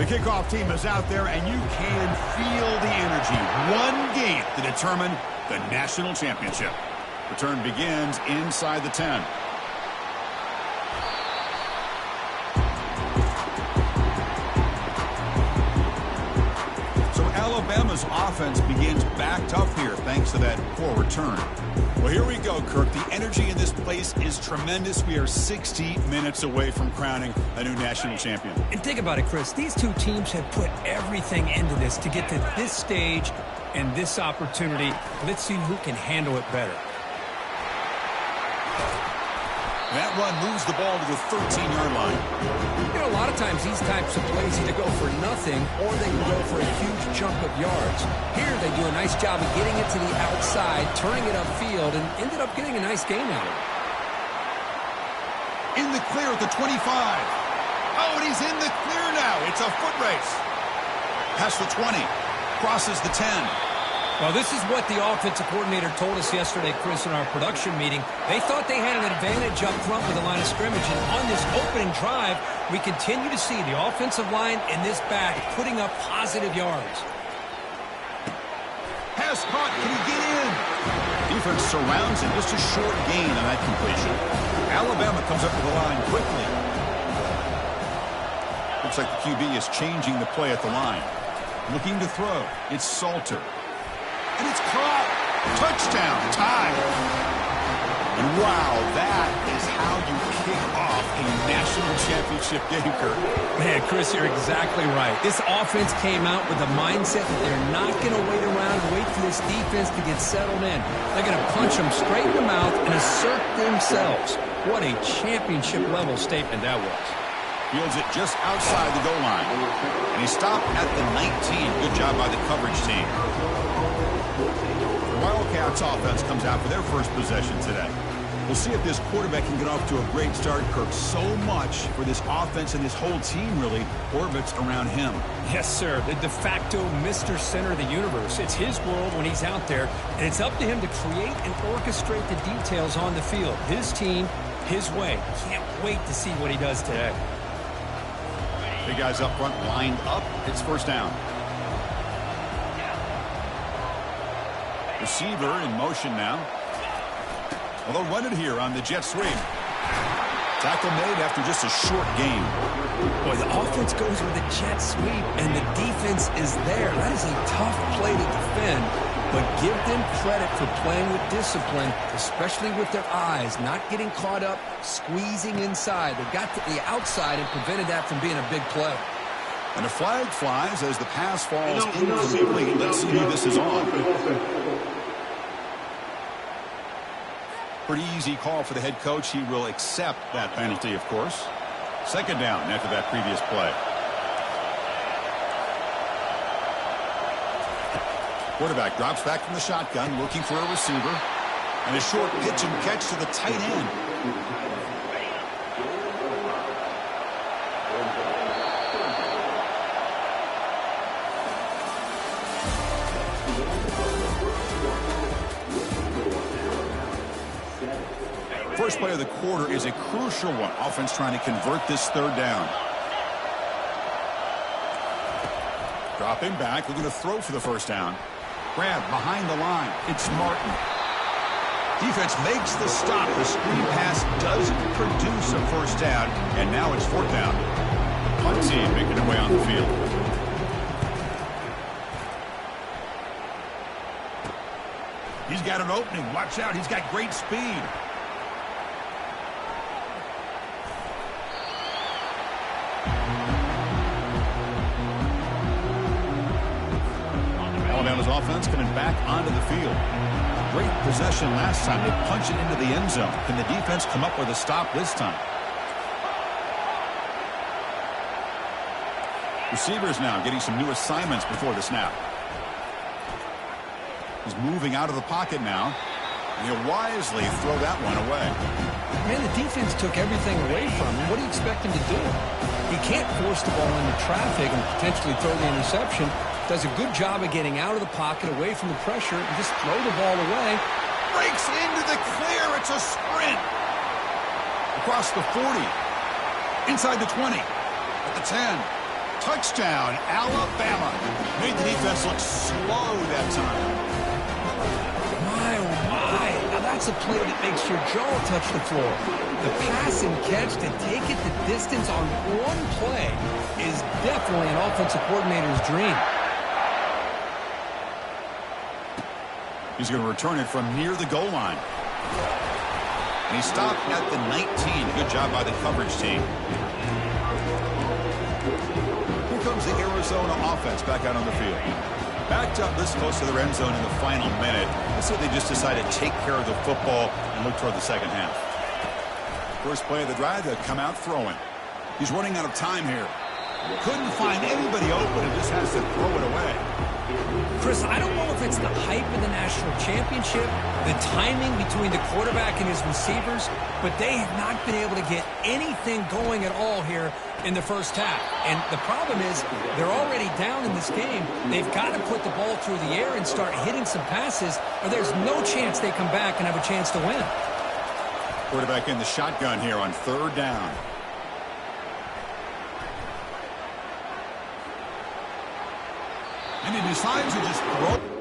kickoff team is out there, and you can feel the energy. One game to determine the national championship. Return begins inside the 10. So Alabama's offense begins back tough here thanks to that poor return. Well, here we go, Kirk. The energy in this place is tremendous. We are 60 minutes away from crowning a new national champion. And think about it, Chris. These two teams have put everything into this to get to this stage and this opportunity. Let's see who can handle it better. That run moves the ball to the 13-yard line. You know, a lot of times these types of plays either go for nothing or they can go for a huge chunk of yards. Here they do a nice job of getting it to the outside, turning it upfield, and ended up getting a nice gain out of it. In the clear at the 25. Oh, and he's in the clear now. It's a foot race. Past the 20. Crosses the 10. Well, this is what the offensive coordinator told us yesterday, Chris, in our production meeting. They thought they had an advantage up front with the line of scrimmage, and on this opening drive, we continue to see the offensive line and this back putting up positive yards. Pass caught. Can he get in? Defense surrounds him. Just a short gain on that completion. Alabama comes up to the line quickly. Looks like the QB is changing the play at the line. Looking to throw. It's Salter. And it's caught. Touchdown. Tie. And wow, that is how you kick off a national championship game, Kirk. Man, Chris, you're exactly right. This offense came out with the mindset that they're not going to wait around and wait for this defense to get settled in. They're going to punch them straight in the mouth and assert themselves. What a championship-level statement that was. Fields it just outside the goal line. And he stopped at the 19. Good job by the coverage team. The Wildcats offense comes out for their first possession today. We'll see if this quarterback can get off to a great start, Kirk. So much for this offense and this whole team really orbits around him. Yes, sir. The de facto Mr. Center of the universe. It's his world when he's out there, and it's up to him to create and orchestrate the details on the field. His team, his way. Can't wait to see what he does today. Big guys up front lined up. It's first down. Receiver in motion now. Well, they'll run it here on the jet sweep. Tackle made after just a short gain. Boy, the offense goes with a jet sweep, and the defense is there. That is a tough play to defend, but give them credit for playing with discipline, especially with their eyes, not getting caught up, squeezing inside. They got to the outside and prevented that from being a big play. And a flag flies as the pass falls incomplete. Let's see who this is on. Pretty easy call for the head coach. He will accept that penalty, of course. Second down after that previous play. Quarterback drops back from the shotgun, looking for a receiver. And a short pitch and catch to the tight end. First play of the quarter is a crucial one. Offense trying to convert this third down. Dropping back, looking to throw for the first down. Grab behind the line. It's Martin. Defense makes the stop. The screen pass doesn't produce a first down, and now it's fourth down. The punt team making their way on the field. He's got an opening. Watch out. He's got great speed. Alabama's offense coming back onto the field. Great possession last time. They punch it into the end zone. Can the defense come up with a stop this time? Receivers now getting some new assignments before the snap. He's moving out of the pocket now. He'll wisely throw that one away. Man, the defense took everything away from him. What do you expect him to do? He can't force the ball into traffic and potentially throw the interception. Does a good job of getting out of the pocket, away from the pressure, and just throw the ball away. Breaks into the clear. It's a sprint. Across the 40. Inside the 20. At the 10. Touchdown, Alabama. Made the defense look slow that time. My, oh my. Now that's a play that makes your jaw touch the floor. The pass and catch to take it the distance on one play is definitely an offensive coordinator's dream. He's going to return it from near the goal line. And he stopped at the 19. Good job by the coverage team. Here comes the Arizona offense back out on the field. Backed up this close to their end zone in the final minute. Let's say they just decided to take care of the football and look toward the second half. First play of the drive, they'll come out throwing. He's running out of time here. Couldn't find anybody open and just has to throw it away. Chris, I don't know if it's the hype of the national championship, the timing between the quarterback and his receivers, but they have not been able to get anything going at all here in the first half. And the problem is they're already down in this game. They've got to put the ball through the air and start hitting some passes, or there's no chance they come back and have a chance to win. Quarterback in the shotgun here on third down. And he decides to just throw.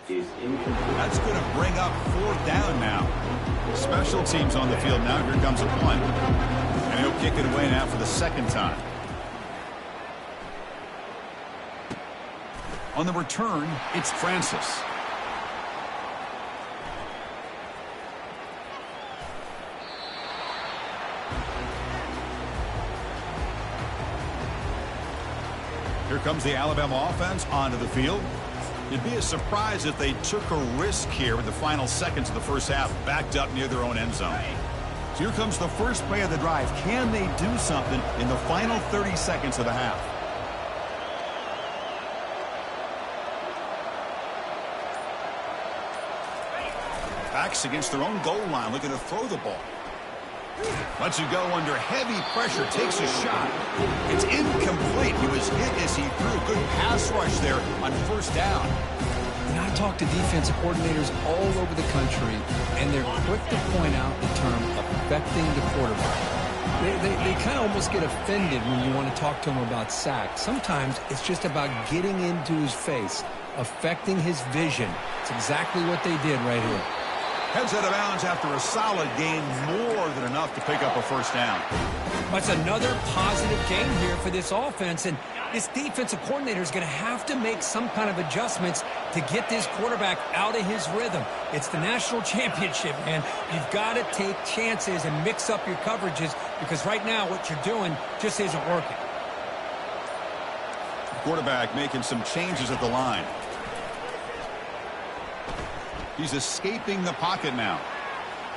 That's going to bring up fourth down now. Special teams on the field now. Here comes a punt. And he'll kick it away now for the second time. On the return, it's Francis. Here comes the Alabama offense onto the field. It'd be a surprise if they took a risk here in the final seconds of the first half, backed up near their own end zone. So here comes the first play of the drive. Can they do something in the final 30 seconds of the half? Backs against their own goal line, looking to throw the ball. Lets it go under heavy pressure, takes a shot. It's incomplete. He was hit as he threw. Good pass rush there on first down. You know, I talk to defensive coordinators all over the country, and they're quick to point out the term affecting the quarterback. They kind of almost get offended when you want to talk to them about sacks. Sometimes it's just about getting into his face, affecting his vision. It's exactly what they did right here. Heads out of bounds after a solid game, more than enough to pick up a first down. That's another positive game here for this offense, and this defensive coordinator is going to have to make some kind of adjustments to get this quarterback out of his rhythm. It's the national championship, man. You've got to take chances and mix up your coverages because right now what you're doing just isn't working. Quarterback making some changes at the line. He's escaping the pocket now.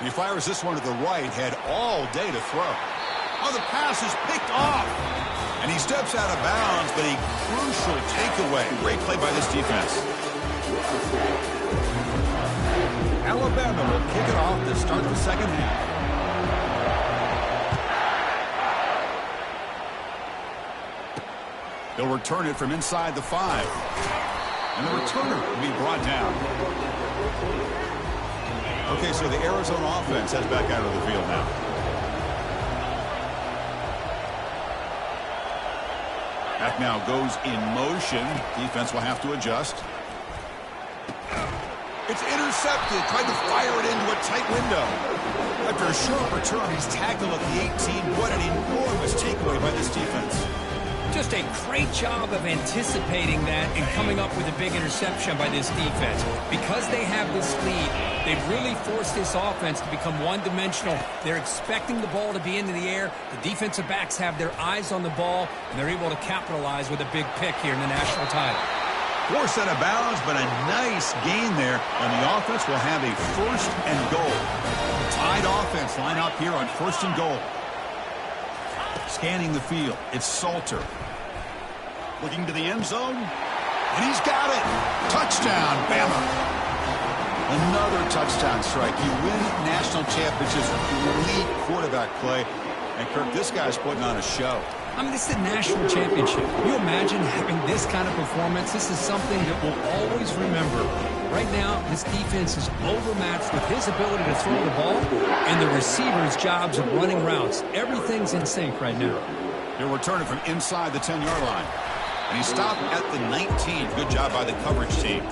He fires this one to the right, had all day to throw. Oh, the pass is picked off. And he steps out of bounds, but a crucial takeaway. Great play by this defense. Alabama will kick it off to start the second half. They'll return it from inside the 5. And the returner will be brought down. Okay, so the Arizona offense heads back out of the field now. Back now goes in motion. Defense will have to adjust. It's intercepted. Tried to fire it into a tight window. After a short return, he's tackled at the 18. What an enormous takeaway by this defense. Just a great job of anticipating that and coming up with a big interception by this defense. Because they have this lead, they've really forced this offense to become one-dimensional. They're expecting the ball to be into the air. The defensive backs have their eyes on the ball, and they're able to capitalize with a big pick here in the national title. Forced out of bounds, but a nice gain there, and the offense will have a first and goal. The Tide offense line up here on first and goal. Scanning the field, it's Salter. Looking to the end zone, and he's got it. Touchdown, Bama. Another touchdown strike. You win national championships with elite quarterback play. And, Kirk, this guy's putting on a show. I mean, this is a national championship. Can you imagine having this kind of performance? This is something that we'll always remember. Right now, this defense is overmatched with his ability to throw the ball and the receiver's jobs of running routes. Everything's in sync right now. He'll return it from inside the 10-yard line. And he stopped at the 19. Good job by the coverage team.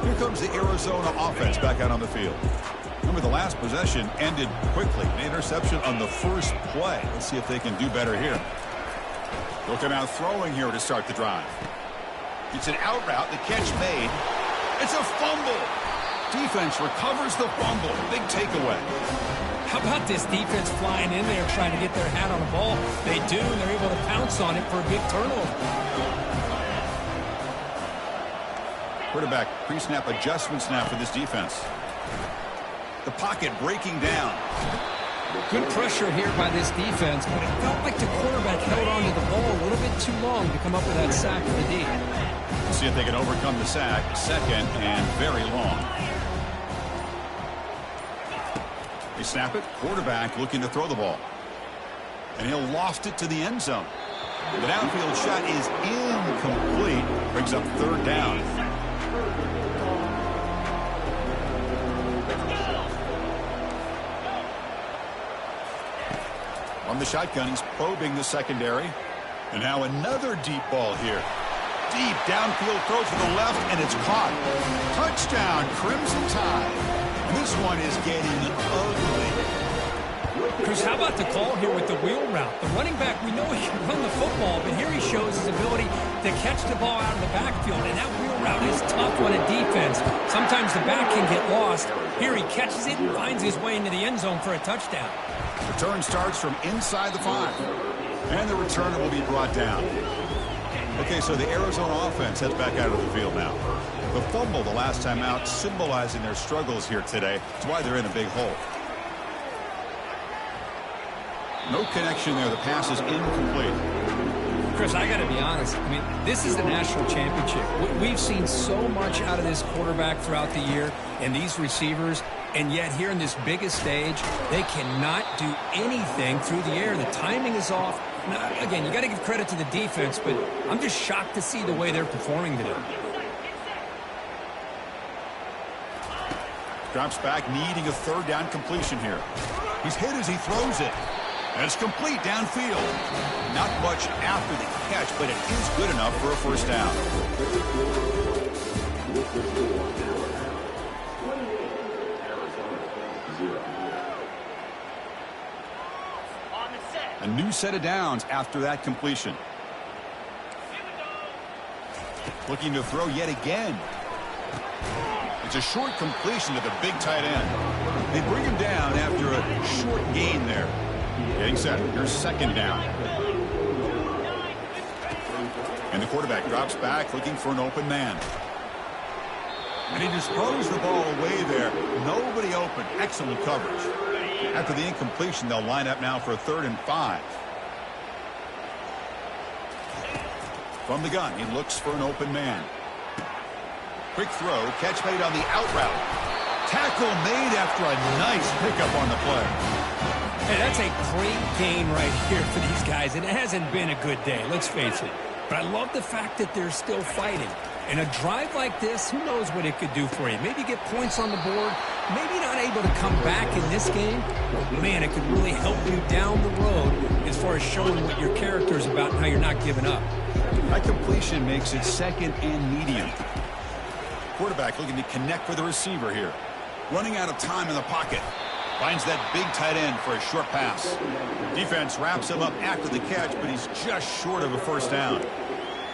Here comes the Arizona offense back out on the field. Remember, the last possession ended quickly. An interception on the first play. Let's see if they can do better here. They'll come out throwing here to start the drive. It's an out route. The catch made. It's a fumble. Defense recovers the fumble. Big takeaway. How about this defense flying in there trying to get their hat on the ball? They do, and they're able to pounce on it for a big turnover. Quarterback pre-snap adjustments now for this defense. The pocket breaking down. Good pressure here by this defense, but it felt like the quarterback held on to the ball a little bit too long to come up with that sack for the D. See if they can overcome the sack. Second and very long. They snap it. Quarterback looking to throw the ball. And he'll loft it to the end zone. The downfield shot is incomplete. Brings up third down. On the shotgun, he's probing the secondary. And now another deep ball here. Deep downfield throw to the left, and it's caught. Touchdown, Crimson Tide. And this one is getting ugly. Chris, how about the call here with the wheel route? The running back, we know he can run the football, but here he shows his ability to catch the ball out of the backfield. And that wheel route is tough on a defense. Sometimes the back can get lost. Here he catches it and finds his way into the end zone for a touchdown. Return starts from inside the 5. And the returner will be brought down. Okay, so the Arizona offense heads back out of the field now. The fumble the last time out, symbolizing their struggles here today. That's why they're in a big hole. No connection there. The pass is incomplete. Chris, I got to be honest. I mean, this is the national championship. We've seen so much out of this quarterback throughout the year, and these receivers, And yet here in this biggest stage, they cannot do anything through the air. The timing is off. Now, again, you got to give credit to the defense, but I'm just shocked to see the way they're performing today. Drops back, needing a third down completion here. He's hit as he throws it. And it's complete downfield. Not much after the catch, but it is good enough for a first down. A new set of downs after that completion. Looking to throw yet again. It's a short completion to the big tight end. They bring him down after a short gain there. Getting set. Here's second down. And the quarterback drops back looking for an open man. And he just throws the ball away there. Nobody open. Excellent coverage. After the incompletion, they'll line up now for a 3rd and 5. From the gun, he looks for an open man. Quick throw, catch made on the out route. Tackle made after a nice pickup on the play. Hey, that's a great gain right here for these guys. It hasn't been a good day, let's face it. But I love the fact that they're still fighting. And a drive like this, who knows what it could do for you. Maybe get points on the board. Maybe not able to come back in this game. But man, it could really help you down the road as far as showing what your character is about and how you're not giving up. That completion makes it 2nd and medium. Quarterback looking to connect with the receiver here. Running out of time in the pocket. Finds that big tight end for a short pass. Defense wraps him up after the catch, but he's just short of a first down.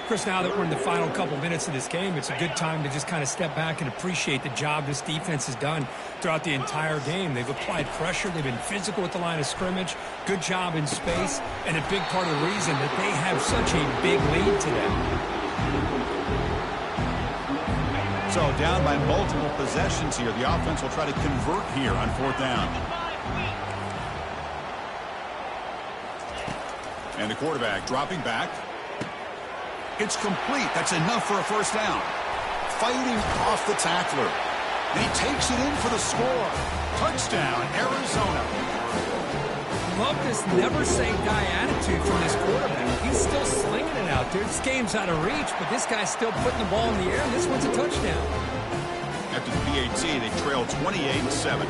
Chris, now that we're in the final couple minutes of this game, it's a good time to just kind of step back and appreciate the job this defense has done throughout the entire game. They've applied pressure. They've been physical at the line of scrimmage. Good job in space. And a big part of the reason that they have such a big lead today. So down by multiple possessions here. The offense will try to convert here on 4th down. And the quarterback dropping back. It's complete. That's enough for a first down. Fighting off the tackler. And he takes it in for the score. Touchdown, Arizona. Love this never-say-die attitude from this quarterback. He's still slinging it out there. This game's out of reach, but this guy's still putting the ball in the air, and this one's a touchdown. After the PAT, they trail 28-7.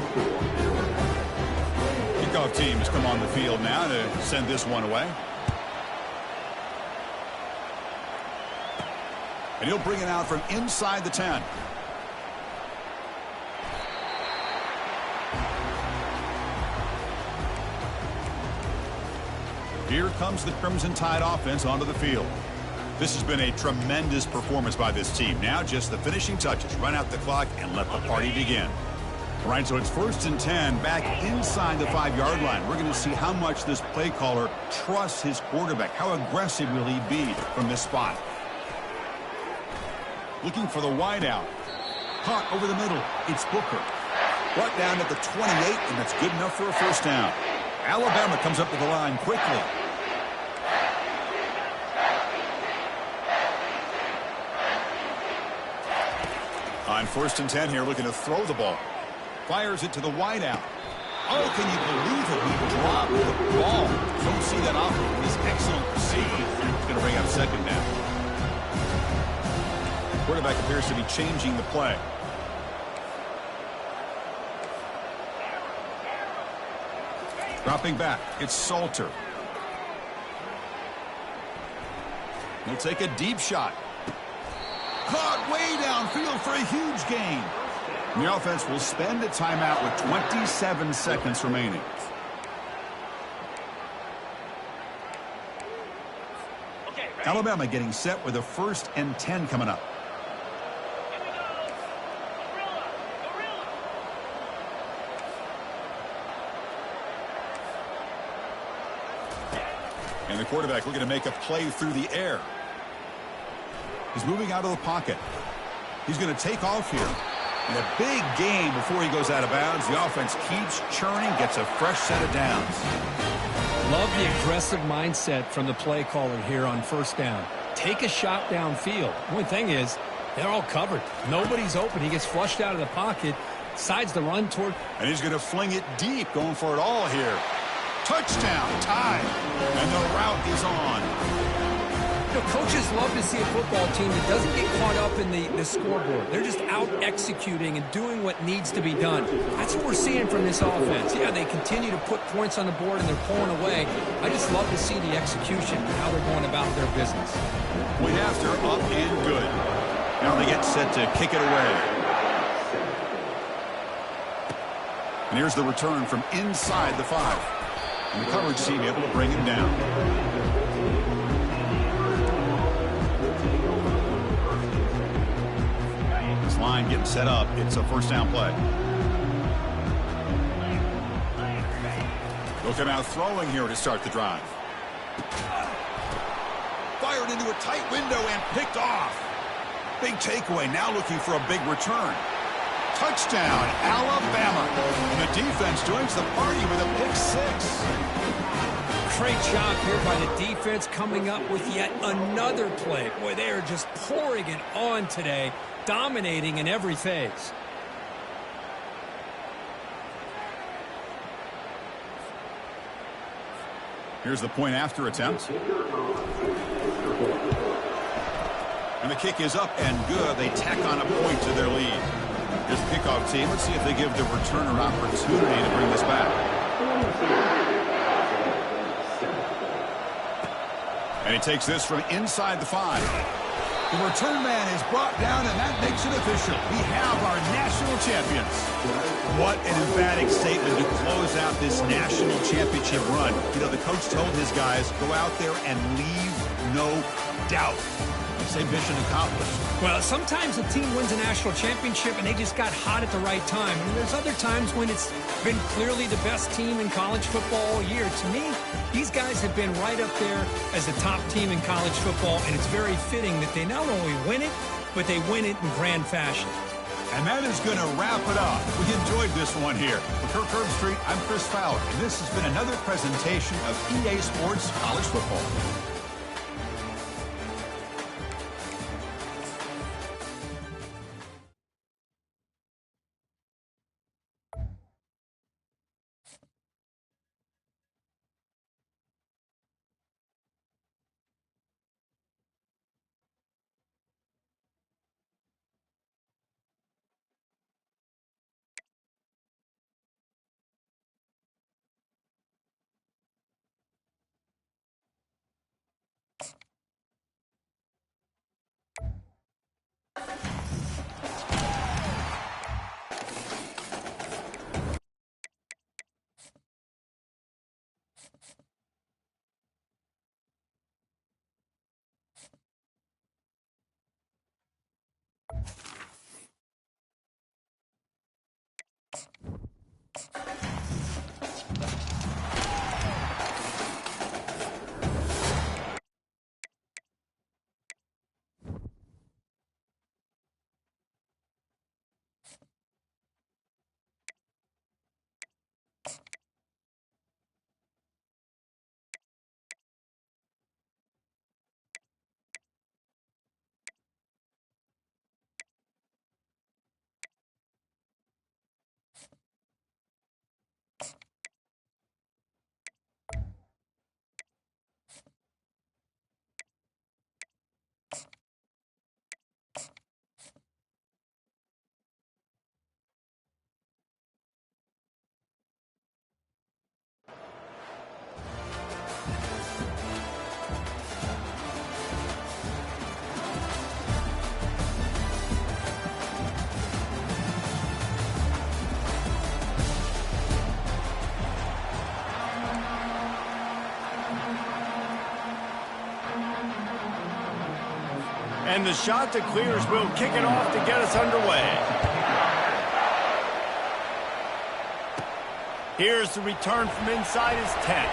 Kickoff team has come on the field now to send this one away. And he'll bring it out from inside the 10. Here comes the Crimson Tide offense onto the field. This has been a tremendous performance by this team. Now just the finishing touches. Run out the clock and let the party begin. All right, so it's 1st and 10 back inside the 5-yard line. We're going to see how much this play caller trusts his quarterback. How aggressive will he be from this spot? Looking for the wideout. Caught over the middle. It's Booker. Brought down at the 28, and that's good enough for a first down. Alabama comes up to the line quickly. On 1st and 10 here, looking to throw the ball. Fires it to the wideout. Oh, can you believe it? He dropped the ball. Don't see that often. He's excellent receiver. It's going to bring up 2nd down. Quarterback appears to be changing the play. Dropping back, it's Salter. He'll take a deep shot. Caught way downfield for a huge gain. And the offense will spend a timeout with 27 seconds remaining. Alabama getting set with a 1st and 10 coming up. And the quarterback looking to make a play through the air. He's moving out of the pocket. He's going to take off here. And a big gain before he goes out of bounds. The offense keeps churning, gets a fresh set of downs. Love the aggressive mindset from the play caller here on 1st down. Take a shot downfield. The only thing is, they're all covered. Nobody's open. He gets flushed out of the pocket. Decides to run toward. And he's going to fling it deep, going for it all here. Touchdown, tie. And the route is on. You know, coaches love to see a football team that doesn't get caught up in the scoreboard. They're just out executing and doing what needs to be done. That's what we're seeing from this offense. Yeah, they continue to put points on the board and they're pulling away. I just love to see the execution and how they're going about their business. Point after, up and good. Now they get set to kick it away. And here's the return from inside the 5. And the coverage team able to bring him down. Line getting set up. It's a first down play. They'll come out throwing here to start the drive. Fired into a tight window and picked off. Big takeaway. Now looking for a big return. Touchdown, Alabama. And the defense joins the party with a pick 6. Great job here by the defense coming up with yet another play. Boy, they are just pouring it on today, dominating in every phase. Here's the point after attempt. And the kick is up and good. They tack on a point to their lead. Here's the kickoff team. Let's see if they give the returner opportunity to bring this back. And he takes this from inside the 5. The return man is brought down, and that makes it official. We have our national champions. What an emphatic statement to close out this national championship run. You know, the coach told his guys, go out there and leave no doubt. Say mission accomplished. Well, sometimes a team wins a national championship and they just got hot at the right time. And there's other times when it's been clearly the best team in college football all year. To me, these guys have been right up there as the top team in college football, and it's very fitting that they not only win it, but they win it in grand fashion. And that is going to wrap it up. We enjoyed this one here. For Kirk Herbstreit, I'm Chris Fowler, and this has been another presentation of EA Sports College Football. And the shot that clears will kick it off to get us underway. Here's the return from inside his 10.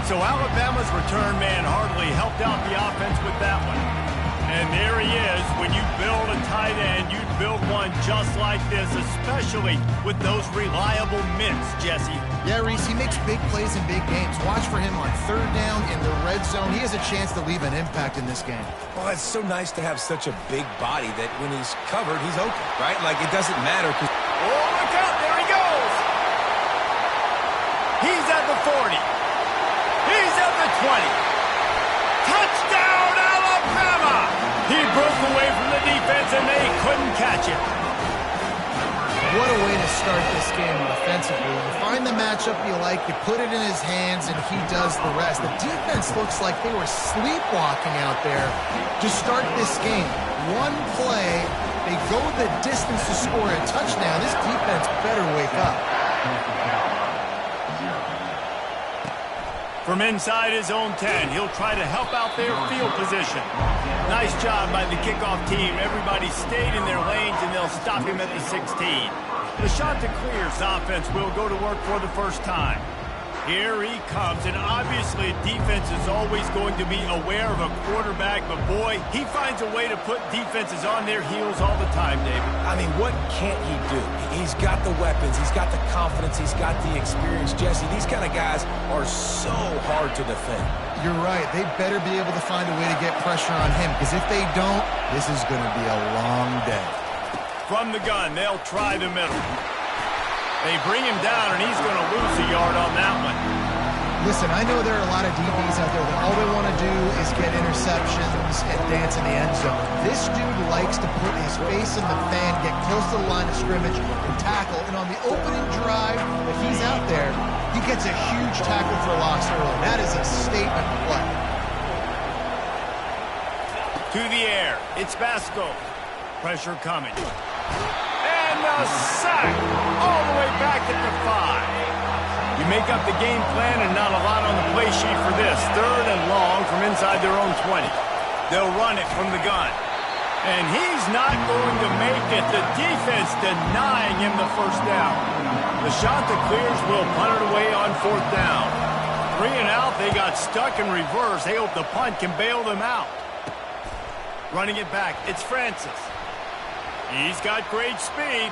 So Alabama's return man hardly helped out the offense with that one. And there he is. When you build a tight end, you build one just like this, especially with those reliable mitts, Jesse. Yeah, Reese, he makes big plays in big games. Watch for him on third down in the red zone. He has a chance to leave an impact in this game. Oh, it's so nice to have such a big body that when he's covered, he's open, right? Like, it doesn't matter. Oh, look out. There he goes. He's at the 40. He's at the 20. Touchdown, Alabama! He broke away from the defense, and they couldn't catch it. What a way to start this game offensively. You find the matchup you like, you put it in his hands, and he does the rest. The defense looks like they were sleepwalking out there to start this game. One play, they go the distance to score a touchdown. This defense better wake up. From inside his own 10, he'll try to help out their field position. Nice job by the kickoff team. Everybody stayed in their lanes, and they'll stop him at the 16. The shot to clears offense will go to work for the first time. Here he comes, and obviously defense is always going to be aware of a quarterback, but boy, he finds a way to put defenses on their heels all the time, David. I mean, what can't he do? He's got the weapons, he's got the confidence, he's got the experience. Jesse, these kind of guys are so hard to defend. You're right. They better be able to find a way to get pressure on him, because if they don't, this is going to be a long day. From the gun, they'll try the middle. They bring him down, and he's going to lose a yard on that one. Listen, I know there are a lot of DBs out there that all they want to do is get interceptions and dance in the end zone. This dude likes to put his face in the fan, get close to the line of scrimmage, and tackle. And on the opening drive that he's out there, he gets a huge tackle for loss early. That is a statement play. To the air. It's Vasco. Pressure coming. And a sack all the way back at the 5. You make up the game plan and not a lot on the play sheet for this. Third and long from inside their own 20. They'll run it from the gun. And he's not going to make it. The defense denying him the first down. The shot that clears will punt it away on fourth down. 3 and out, they got stuck in reverse. They hope the punt can bail them out. Running it back, it's Francis. He's got great speed.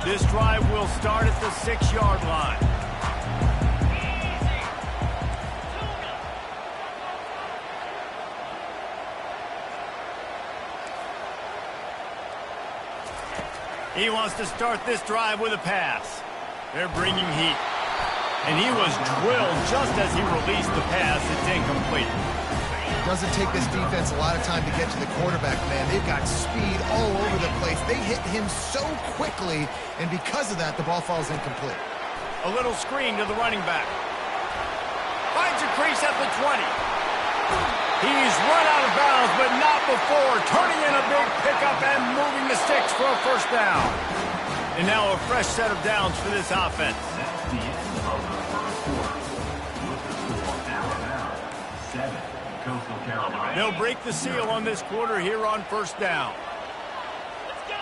This drive will start at the 6-yard line. He wants to start this drive with a pass. They're bringing heat. And he was drilled just as he released the pass. It's incomplete. It doesn't take this defense a lot of time to get to the quarterback, man. They've got speed all over the place. They hit him so quickly, and because of that, the ball falls incomplete. A little screen to the running back. Finds a crease at the 20. He's run out of bounds, but not before turning in a big pickup and moving the sticks for a first down. And now a fresh set of downs for this offense. That's the end of the first quarter. With the score, Alabama 7, Coastal Carolina. They'll break the seal on this quarter here on first down. Let's go.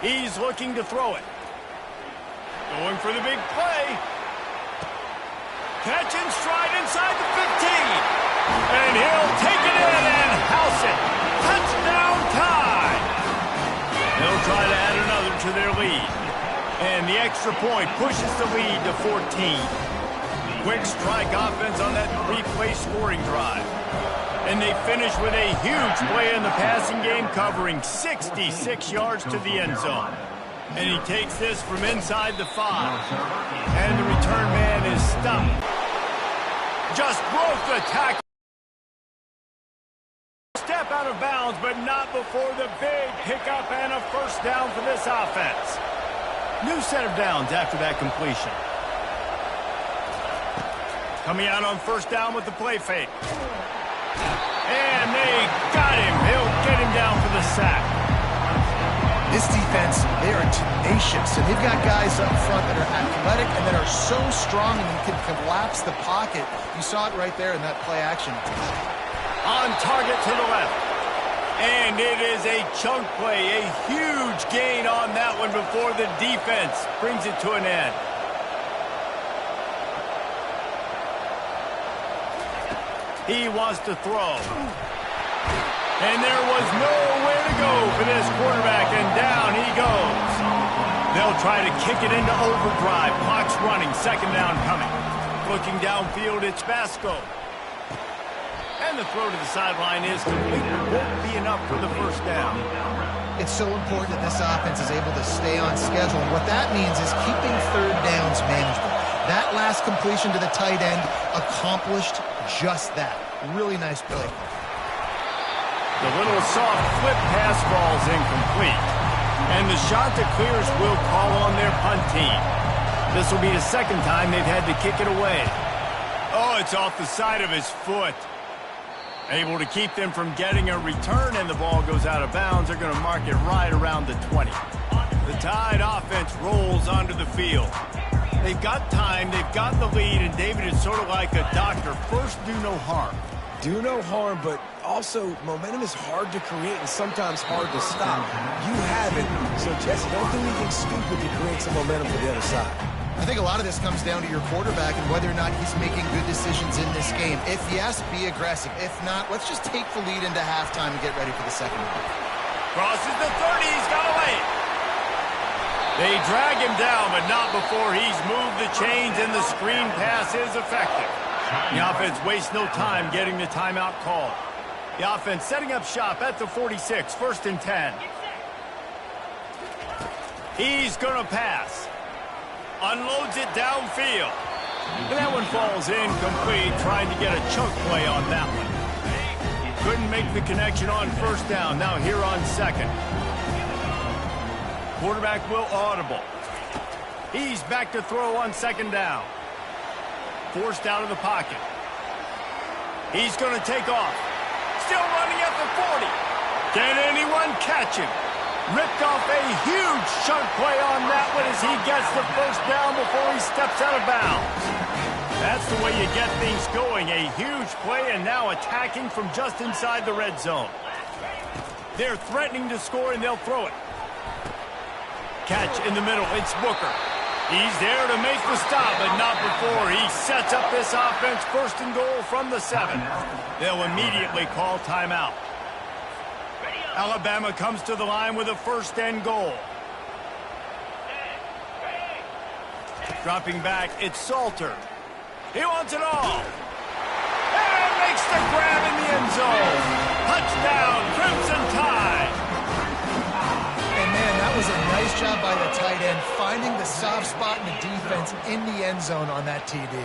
He's looking to throw it. Going for the big play. Catch and stride inside the 15. And he'll take it in and house it. Touchdown time. They'll try to add another to their lead. And the extra point pushes the lead to 14. Quick strike offense on that 3-play scoring drive. And they finish with a huge play in the passing game, covering 66 yards to the end zone. And he takes this from inside the 5. And the return man is stopped. Just broke the tackle. Step out of bounds, but not before the big pickup and a first down for this offense. New set of downs after that completion. Coming out on first down with the play fake. And they got him. He'll get him down for the sack. This defense, they are tenacious, and they've got guys up front that are athletic and that are so strong and can collapse the pocket. You saw it right there in that play action. On target to the left. And it is a chunk play, a huge gain on that one before the defense brings it to an end. He wants to throw. And there was nowhere to go for this quarterback, and down he goes. They'll try to kick it into overdrive. Clock's running, second down coming. Looking downfield, it's Basco. And the throw to the sideline is complete. Won't be enough for the first down. It's so important that this offense is able to stay on schedule. And what that means is keeping third downs manageable. That last completion to the tight end accomplished just that. Really nice play. The little soft flip pass falls incomplete. And the shot that clears will call on their punt team. This will be the second time they've had to kick it away. Oh, it's off the side of his foot. Able to keep them from getting a return, and the ball goes out of bounds. They're going to mark it right around the 20. The Tide offense rolls onto the field. They've got time, they've got the lead, and David is sort of like a doctor. First, do no harm. Do no harm, but also momentum is hard to create and sometimes hard to stop. You have it, so Jesse, don't do anything stupid to create some momentum for the other side. I think a lot of this comes down to your quarterback and whether or not he's making good decisions in this game. If yes, be aggressive. If not, let's just take the lead into halftime and get ready for the second half. Crosses the 30, he's got away. They drag him down, but not before he's moved the chains, and the screen pass is effective. The offense wastes no time getting the timeout called. The offense setting up shop at the 46, first and 10. He's going to pass. Unloads it downfield. And that one falls incomplete, trying to get a chunk play on that one. Couldn't make the connection on first down. Now here on second. Quarterback will audible. He's back to throw on second down. Forced out of the pocket. He's going to take off. Still running at the 40. Can anyone catch him? Ripped off a huge chunk play on that one as he gets the first down before he steps out of bounds. That's the way you get things going. A huge play, and now attacking from just inside the red zone. They're threatening to score, and they'll throw it. Catch in the middle. It's Booker. He's there to make the stop, but not before he sets up this offense. First and goal from the 7. They'll immediately call timeout. Alabama comes to the line with a first and goal. Dropping back, it's Salter. He wants it all. And makes the grab in the end zone. Touchdown, Crimson Tide. And man, that was a nice job by the tight end, finding the soft spot in the defense in the end zone on that TD.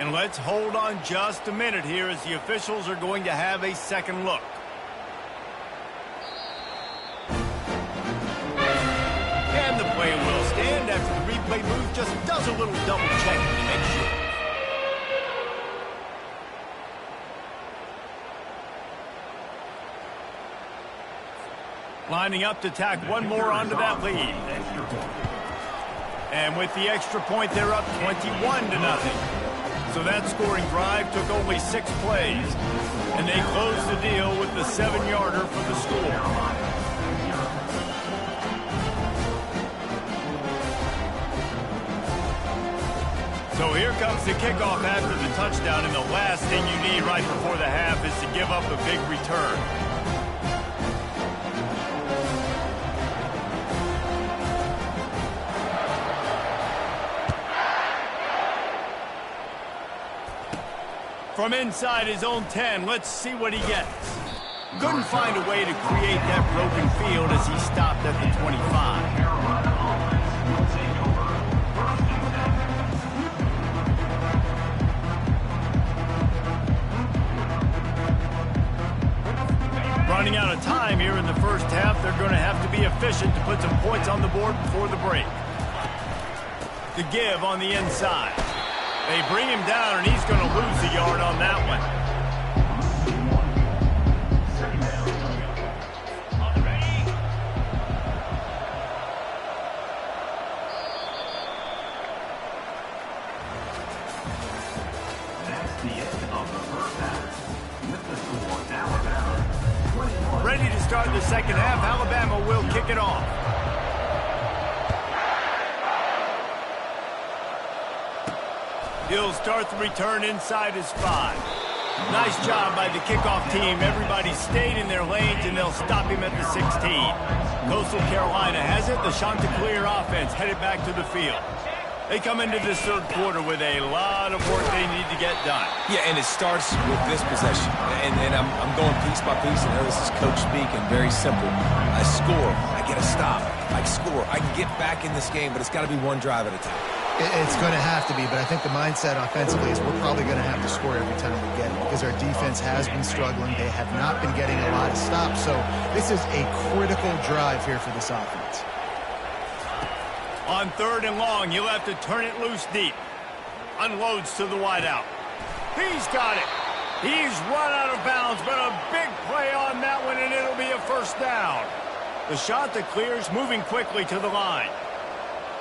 And let's hold on just a minute here as the officials are going to have a second look. And the play will stand after the replay move just does a little double checking to make sure. Lining up to tack one more onto that lead. And with the extra point, they're up 21-0. So that scoring drive took only 6 plays. And they closed the deal with the 7-yarder for the score. So here comes the kickoff after the touchdown, and the last thing you need right before the half is to give up a big return. From inside his own 10, let's see what he gets. Couldn't find a way to create that broken field as he stopped at the 25. Running out of time here in the first half, they're going to have to be efficient to put some points on the board before the break. The give on the inside. They bring him down, and he's going to lose a yard on that one. start the second half. Alabama will kick it off. He'll start the return inside his 5. Nice job by the kickoff team. Everybody stayed in their lanes, and they'll stop him at the 16. Coastal Carolina has it. The Chanticleer offense headed back to the field. They come into this third quarter with a lot of work they need to get done. Yeah, and it starts with this possession. And I'm going piece by piece. I know this is coach speaking. Very simple. I score. I get a stop. I score. I can get back in this game, but it's got to be one drive at a time. It's going to have to be, but I think the mindset offensively is we're probably going to have to score every time we get it because our defense has been struggling. They have not been getting a lot of stops, so this is a critical drive here for this offense. On 3rd and long, he'll have to turn it loose deep. Unloads to the wideout. He's got it. He's run out of bounds, but a big play on that one, and it'll be a first down. The Chanticleer's moving quickly to the line.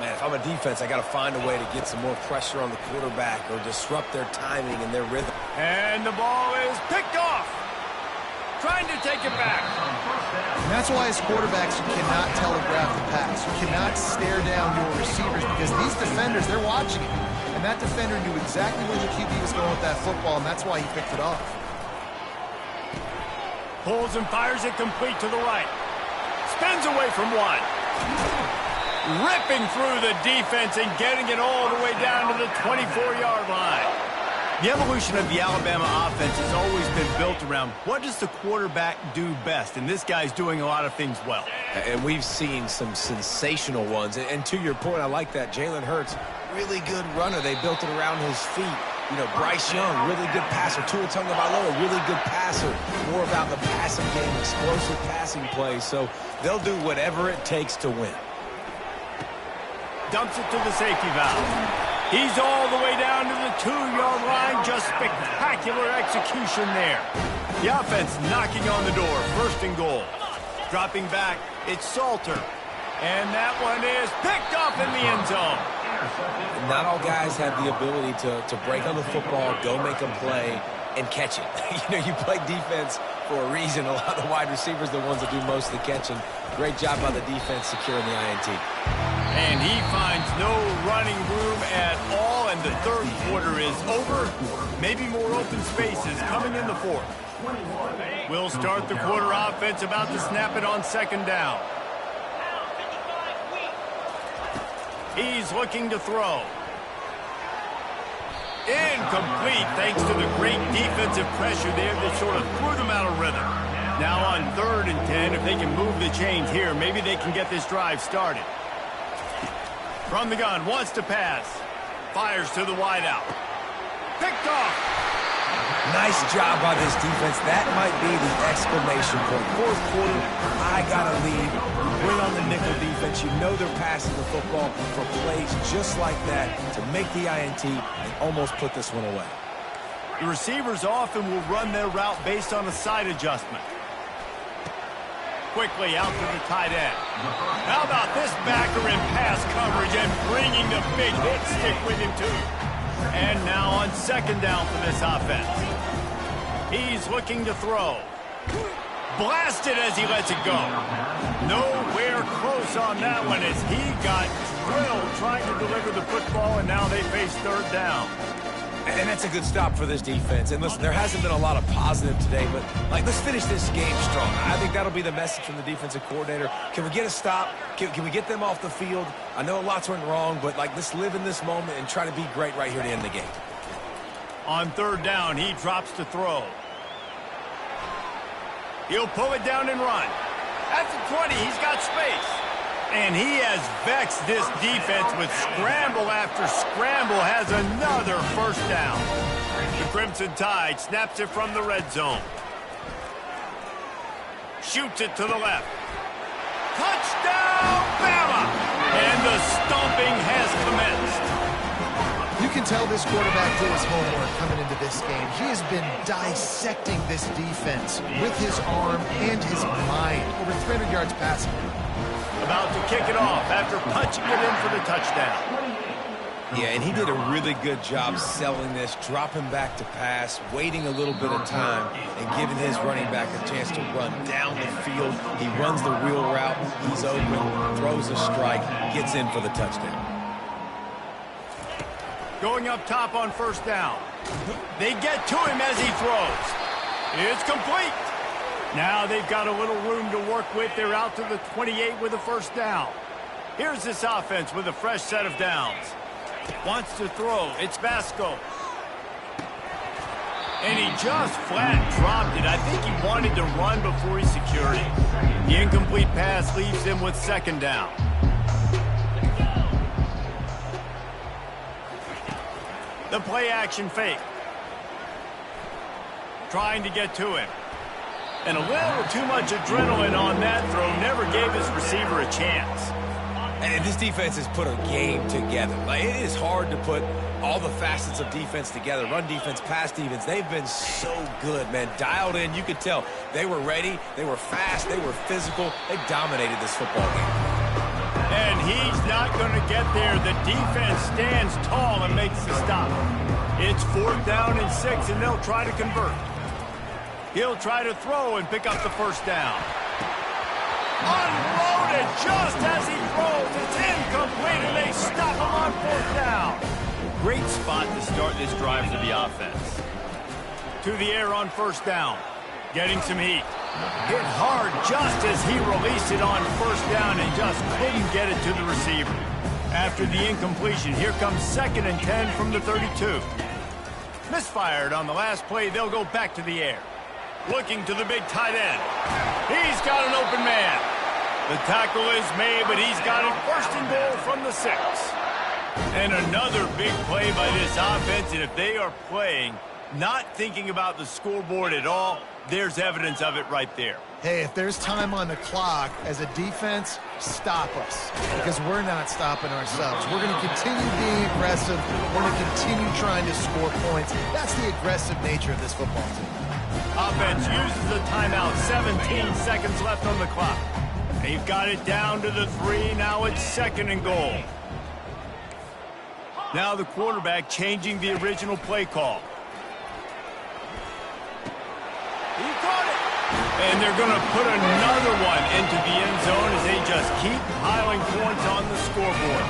Man, if I'm a defense, I got to find a way to get some more pressure on the quarterback or disrupt their timing and their rhythm. And the ball is picked off. Trying to take it back. And that's why as quarterbacks, you cannot telegraph the pass. You cannot stare down your receivers because these defenders, they're watching it. And that defender knew exactly where the QB was going with that football, and that's why he picked it off. Pulls and fires it complete to the right. Spins away from one. Ripping through the defense and getting it all the way down to the 24-yard line. The evolution of the Alabama offense has always been built around what does the quarterback do best, and this guy's doing a lot of things well. And we've seen some sensational ones. And to your point, I like that. Jalen Hurts, really good runner. They built it around his feet. You know, Bryce Young, really good passer. Tua Tagovailoa, really good passer. More about the passing game, explosive passing plays. So they'll do whatever it takes to win. Dumps it to the safety valve. He's all the way down to the 2-yard line. Just spectacular execution there. The offense knocking on the door. 1st and goal. Dropping back, it's Salter. And that one is picked off in the end zone. Not all guys have the ability to break on the football, go make a play, and catch it. You know, you play defense for a reason. A lot of the wide receivers are the ones that do most of the catching. Great job by the defense securing the INT. And he finds no running room at all, and the third quarter is over. Maybe more open spaces coming in the 4th. We'll start the quarter offense about to snap it on 2nd down. He's looking to throw. Incomplete thanks to the great defensive pressure there that sort of threw them out of rhythm. Now on 3rd and 10, if they can move the chains here, maybe they can get this drive started. From the gun, wants to pass. Fires to the wideout. Picked off. Nice job by this defense. That might be the exclamation point. 4th quarter, I got to lead. Bring on the nickel defense. You know they're passing the football for plays just like that to make the INT and almost put this one away. The receivers often will run their route based on a side adjustment. Quickly out to the tight end. How about this backer in pass coverage and bringing the big hit stick with him too. And now on 2nd down for this offense. He's looking to throw. Blasted as he lets it go. Nowhere close on that one as he got drilled trying to deliver the football, and now they face 3rd down. And that's a good stop for this defense. And listen, there hasn't been a lot of positive today, but let's finish this game strong. I think that'll be the message from the defensive coordinator. Can we get a stop? Can we get them off the field? I know lots went wrong, but let's live in this moment and try to be great right here to end the game. On 3rd down, he drops to throw. He'll pull it down and run. At the 20, he's got space. And he has vexed this defense with scramble after scramble, has another 1st down. The Crimson Tide snaps it from the red zone. Shoots it to the left. Touchdown, Bama! And the stomping has commenced. You can tell this quarterback did his homework coming into this game. He has been dissecting this defense with his arm and his mind. Over 300 yards passing. About to kick it off after punching it in for the touchdown. Yeah, and he did a really good job selling this, dropping back to pass, waiting a little bit of time, and giving his running back a chance to run down the field. He runs the wheel route. He's open, throws a strike, gets in for the touchdown. Going up top on first down. They get to him as he throws. It's complete. Now they've got a little room to work with. They're out to the 28 with a first down. Here's this offense with a fresh set of downs. Wants to throw. It's Vasco. And he just flat dropped it. I think he wanted to run before he secured it. The incomplete pass leaves him with second down. The play action fake. Trying to get to him. And a little too much adrenaline on that throw. Never gave his receiver a chance. And this defense has put a game together. Like, it is hard to put all the facets of defense together. Run defense, pass defense. They've been so good, man. Dialed in. You could tell they were ready. They were fast. They were physical. They dominated this football game. And he's not going to get there. The defense stands tall and makes the stop. It's 4th down and 6, and they'll try to convert. He'll try to throw and pick up the first down. Unloaded just as he throws. It's incomplete, and they stop him on 4th down. Great spot to start this drive for the offense. To the air on first down. Getting some heat. Hit hard just as he released it on first down and just couldn't get it to the receiver. After the incompletion, here comes 2nd and 10 from the 32. Misfired on the last play. They'll go back to the air. Looking to the big tight end. He's got an open man. The tackle is made, but he's got it 1st and goal from the 6. And another big play by this offense, and if they are playing, not thinking about the scoreboard at all, there's evidence of it right there. Hey, if there's time on the clock, as a defense, stop us. Because we're not stopping ourselves. We're going to continue being aggressive. We're going to continue trying to score points. That's the aggressive nature of this football team. Offense uses the timeout. 17 seconds left on the clock. They've got it down to the 3. Now it's 2nd and goal. Now the quarterback changing the original play call. He caught it. And they're going to put another one into the end zone as they just keep piling points on the scoreboard.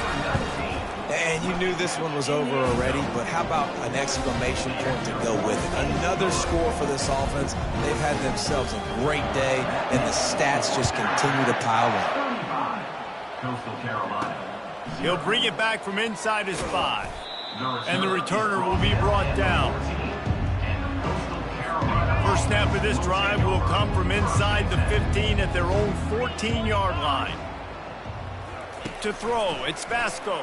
And you knew this one was over already, but how about an exclamation point to go with it? Another score for this offense. They've had themselves a great day, and the stats just continue to pile up. Coastal Carolina. He'll bring it back from inside his 5. And the returner will be brought down. First snap of this drive will come from inside the 15 at their own 14-yard line. To throw, it's Vasco.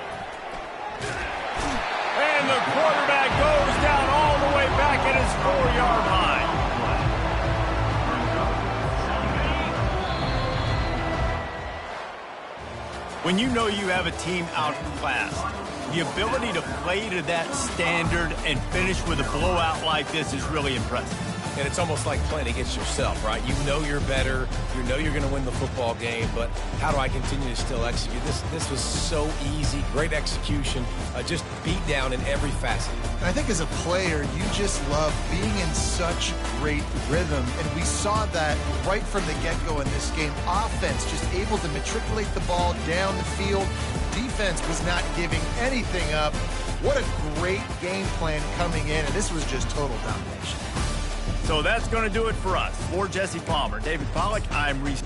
And the quarterback goes down all the way back at his 4-yard line. When you know you have a team outclassed, the ability to play to that standard and finish with a blowout like this is really impressive. And it's almost like playing against yourself, right? You know you're better. You know you're going to win the football game, but how do I continue to still execute? This was so easy. Great execution. Just beat down in every facet. I think as a player, you just love being in such great rhythm, and we saw that right from the get-go in this game. Offense just able to matriculate the ball down the field. Defense was not giving anything up. What a great game plan coming in, and this was just total domination. So that's going to do it for us. For Jesse Palmer, David Pollack, I'm Reese.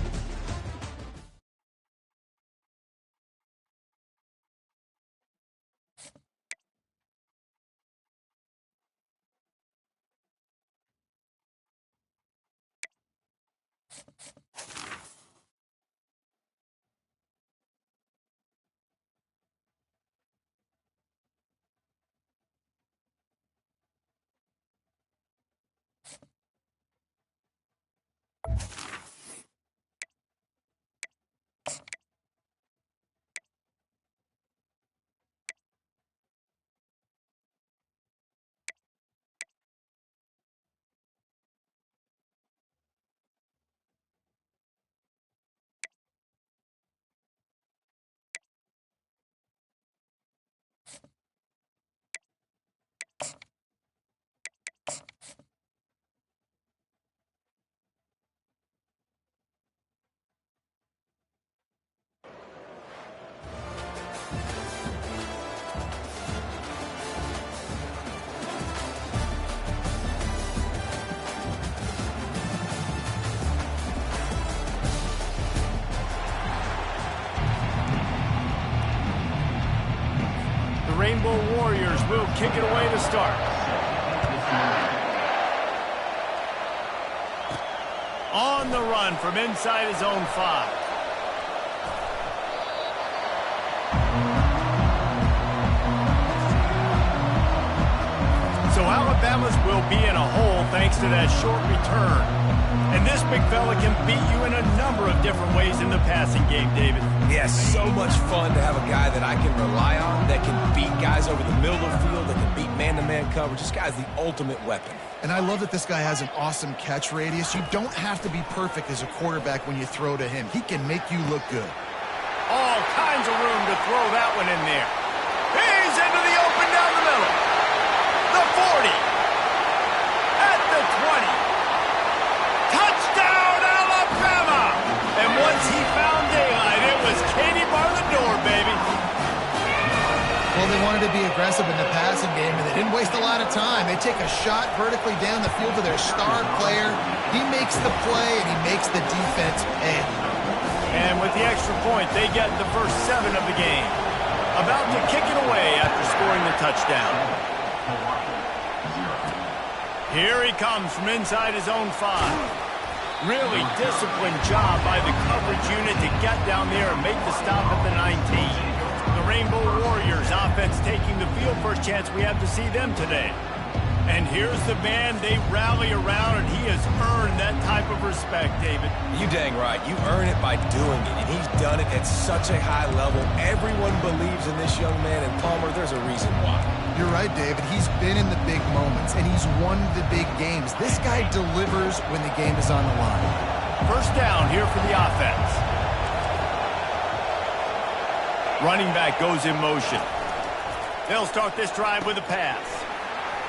Rainbow Warriors will kick it away to start. On the run from inside his own 5. So Alabama's will be in a hole thanks to that short return. And this big fella can beat you in a number of different ways in the passing game, David. Yeah, so much fun to have a guy that I can rely on, that can beat guys over the middle of the field, that can beat man-to-man coverage. This guy's the ultimate weapon. And I love that this guy has an awesome catch radius. You don't have to be perfect as a quarterback when you throw to him. He can make you look good. All kinds of room to throw that one in there. He's into the open down the middle. The 40. At the 20. Touchdown, Alabama! And once he found daylight, it was Katie bar the door, baby. Well, they wanted to be aggressive in the passing game, and they didn't waste a lot of time. They take a shot vertically down the field to their star player. He makes the play, and he makes the defense pay. And with the extra point, they get the first 7 of the game. About to kick it away after scoring the touchdown. Here he comes from inside his own 5. Really disciplined job by the coverage unit to get down there and make the stop at the 19. The Rainbow Warriors offense taking the field. First chance we have to see them today. And here's the man they rally around, and he has earned that type of respect, David. You dang right. You earn it by doing it, and he's done it at such a high level. Everyone believes in this young man, and Palmer, there's a reason why. You're right, David. He's been in the big moments, and he's won the big games. This guy delivers when the game is on the line. First down here for the offense. Running back goes in motion. They'll start this drive with a pass.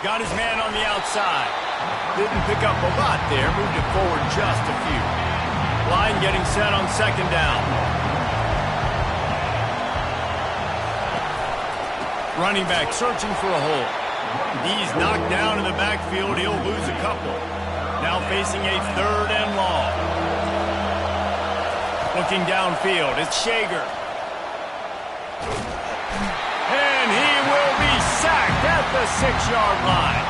Got his man on the outside. Didn't pick up a lot there. Moved it forward just a few. Line getting set on second down. Running back searching for a hole. He's knocked down in the backfield. He'll lose a couple. Now facing a 3rd and long. Looking downfield. It's Shager. And he will be sacked at the 6-yard line.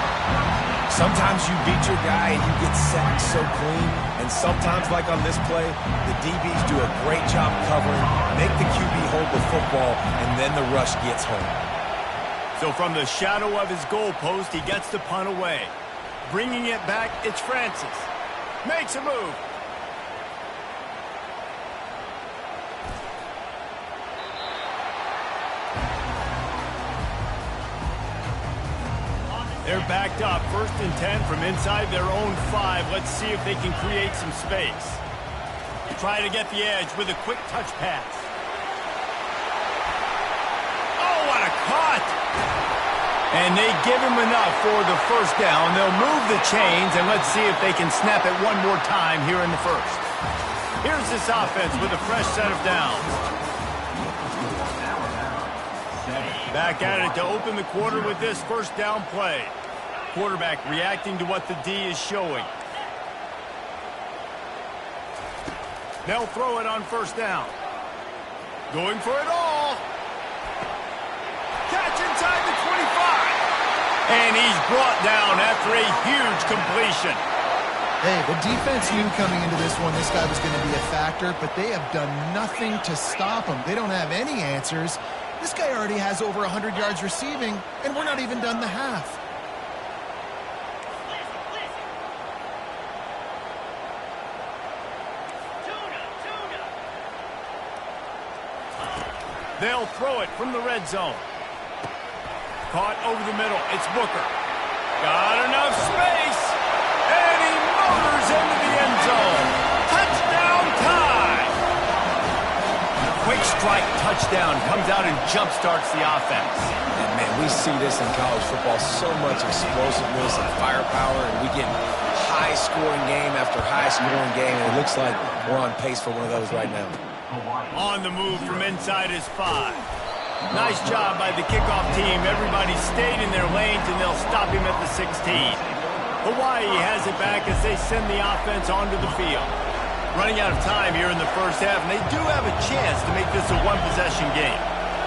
Sometimes you beat your guy and you get sacked so clean, and sometimes, like on this play, the DBs do a great job covering, make the QB hold the football, and then the rush gets home. So from the shadow of his goalpost, he gets the punt away. Bringing it back, it's Francis. Makes a move. They're backed up, 1st and 10 from inside their own 5. Let's see if they can create some space. Try to get the edge with a quick touch pass. Oh, what a cut! And they give him enough for the first down. They'll move the chains, and let's see if they can snap it one more time here in the first. Here's this offense with a fresh set of downs. Back at it to open the quarter with this first down play. Quarterback reacting to what the D is showing. They'll throw it on first down. Going for it all. Catch inside the 25. And he's brought down after a huge completion. Hey, the defense knew coming into this one this guy was going to be a factor, but they have done nothing to stop him. They don't have any answers. This guy already has over 100 yards receiving, and we're not even done the half. They'll throw it from the red zone. Caught over the middle. It's Booker. Got enough space. And he motors into the end zone. Touchdown time. Quick strike touchdown comes out and jump-starts the offense. And, man, we see this in college football, so much explosiveness and firepower, and we get high-scoring game after high-scoring game, and it looks like we're on pace for one of those right now. On the move from inside his 5. Nice job by the kickoff team. Everybody stayed in their lanes, and they'll stop him at the 16. Hawaii has it back as they send the offense onto the field. Running out of time here in the first half, and they do have a chance to make this a one-possession game.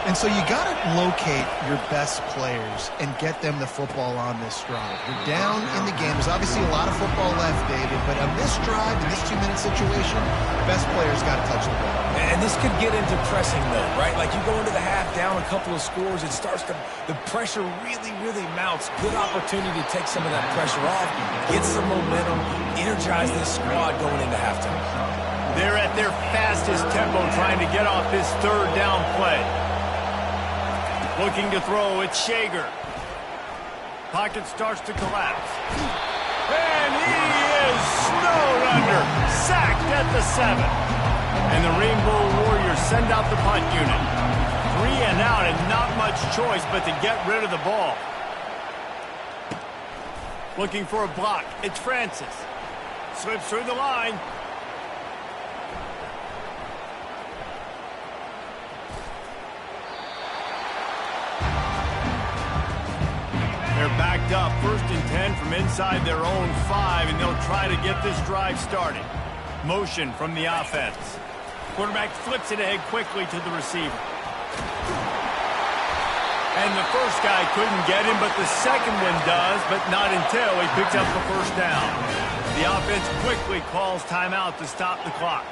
And so you got to locate your best players and get them the football on this drive. You're down in the game. There's obviously a lot of football left, David, but on this drive, in this 2-minute situation, best players got to touch the ball. And this could get into pressing mode, right? Like you go into the half down a couple of scores, it starts to, the pressure really, really mounts. Good opportunity to take some of that pressure off, get some momentum, energize this squad going into halftime. They're at their fastest tempo trying to get off this third down play. Looking to throw, it's Shager. Pocket starts to collapse. And he is snowed under. Sacked at the 7. And the Rainbow Warriors send out the punt unit. 3 and out and not much choice but to get rid of the ball. Looking for a block. It's Francis. Slips through the line. They're backed up, 1st and 10 from inside their own 5, and they'll try to get this drive started. Motion from the offense. Quarterback flips it ahead quickly to the receiver. And the first guy couldn't get him, but the second one does, but not until he picks up the first down. The offense quickly calls timeout to stop the clock.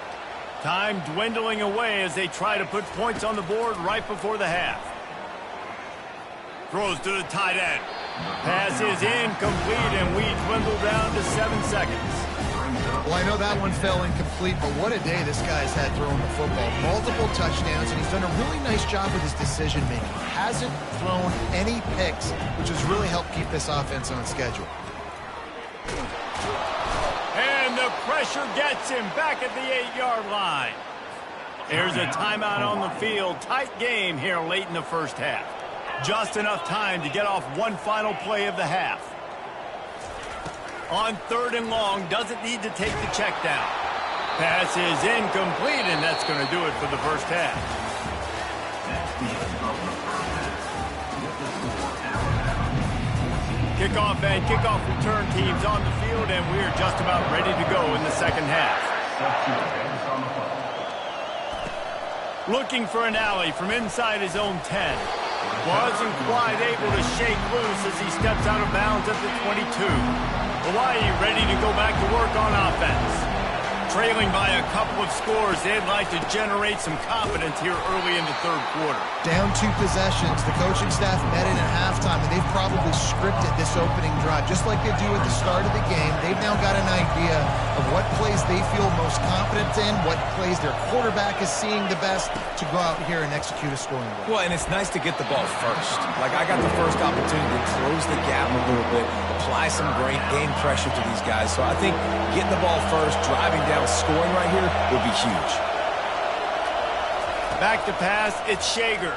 Time dwindling away as they try to put points on the board right before the half. Throws to the tight end. Pass is incomplete, and we dwindle down to 7 seconds. Well, I know that one fell incomplete, but what a day this guy's had throwing the football. Multiple touchdowns, and he's done a really nice job with his decision-making. Hasn't thrown any picks, which has really helped keep this offense on schedule. And the pressure gets him back at the 8-yard line. There's a timeout on the field. Tight game here late in the first half. Just enough time to get off one final play of the half. On 3rd and long, doesn't need to take the check down. Pass is incomplete, and that's going to do it for the first half. Kickoff and kickoff return teams on the field, and we're just about ready to go in the second half. Looking for an alley from inside his own 10. Wasn't quite able to shake loose as he steps out of bounds at the 22. Hawaii ready to go back to work on offense. Trailing by a couple of scores, they'd like to generate some confidence here early in the 3rd quarter. Down 2 possessions. The coaching staff met in at halftime, and they've probably scripted this opening drive. Just like they do at the start of the game, they've now got an idea of what plays they feel most confident in, what plays their quarterback is seeing the best to go out here and execute a scoring goal. Well, and it's nice to get the ball first. Like, I got the first opportunity to close the gap a little bit, apply some great game pressure to these guys. So I think getting the ball first, driving down, scoring right here will be huge. Back to pass, it's Shager.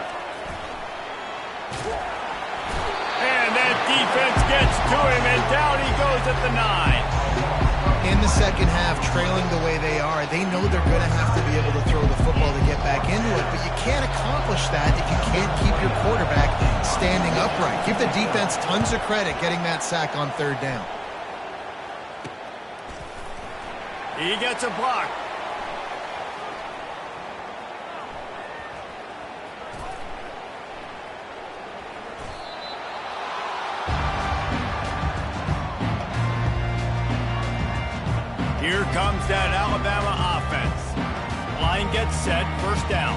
And that defense gets to him, and down he goes at the 9. In the second half, trailing the way they are, they know they're going to have to be able to throw the football to get back into it, but you can't accomplish that if you can't keep your quarterback standing upright. Give the defense tons of credit getting that sack on 3rd down. He gets a block. Here comes that Alabama offense. Line gets set, 1st down.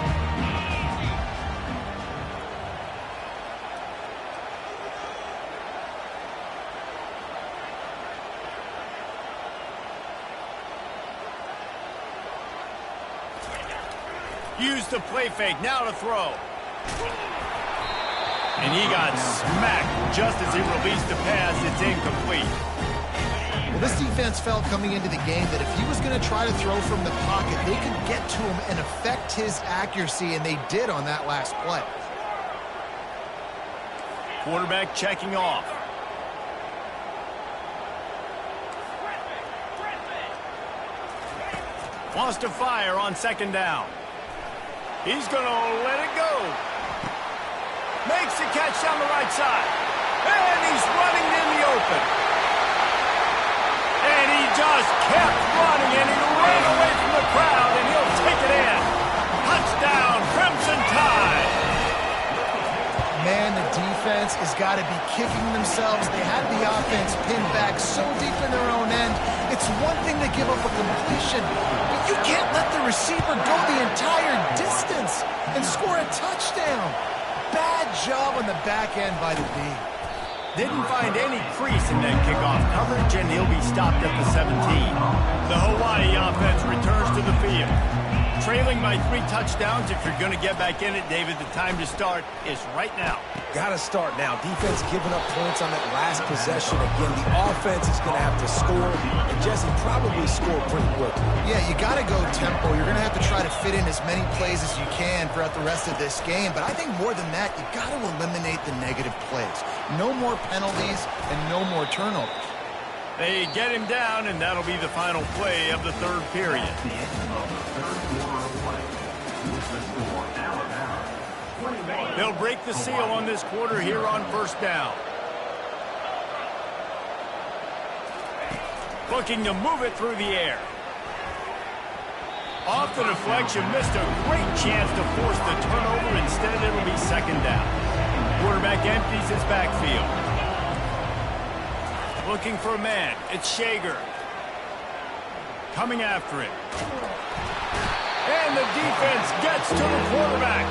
Use the play fake, now to throw. And he got smacked just as he released the pass. It's incomplete. Well, this defense felt coming into the game that if he was going to try to throw from the pocket, they could get to him and affect his accuracy, and they did on that last play. Quarterback checking off. Wants to fire on 2nd down. He's going to let it go. Makes the catch down the right side. And he's running in the open. And he just kept running, and he ran away from the crowd, and he'll take it in. Touchdown, Crimson Tide. defense has got to be kicking themselves. They had the offense pinned back so deep in their own end. It's one thing to give up a completion, but you can't let the receiver go the entire distance and score a touchdown. Bad job on the back end by the D. Didn't find any crease in that kickoff coverage, and he'll be stopped at the 17. The Hawaii offense returns to the field. Trailing by 3 touchdowns. If you're going to get back in it, David, the time to start is right now. Got to start now. Defense giving up points on that last possession. Again, the offense is going to have to score, and Jesse probably score pretty quickly. Yeah, you got to go tempo. You're going to have to try to fit in as many plays as you can throughout the rest of this game. But I think more than that, you got to eliminate the negative plays. No more penalties and no more turnovers. They get him down, and that'll be the final play of the third period. At the end of the third quarter of play, with the score, Alabama 21. They'll break the seal on this quarter here on first down. Looking to move it through the air. Off the deflection, missed a great chance to force the turnover. Instead, it'll be second down. Quarterback empties his backfield. Looking for a man. It's Shager. Coming after it. And the defense gets to the quarterback.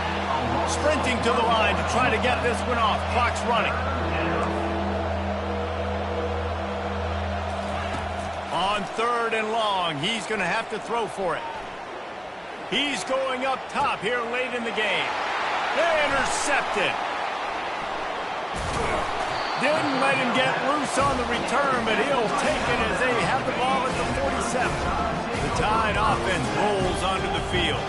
Sprinting to the line to try to get this one off. Clock's running. On 3rd and long, he's going to have to throw for it. He's going up top here late in the game. Intercepted. Didn't let him get loose on the return, but he'll take it as they have the ball at the 47. The Tide offense rolls onto the field.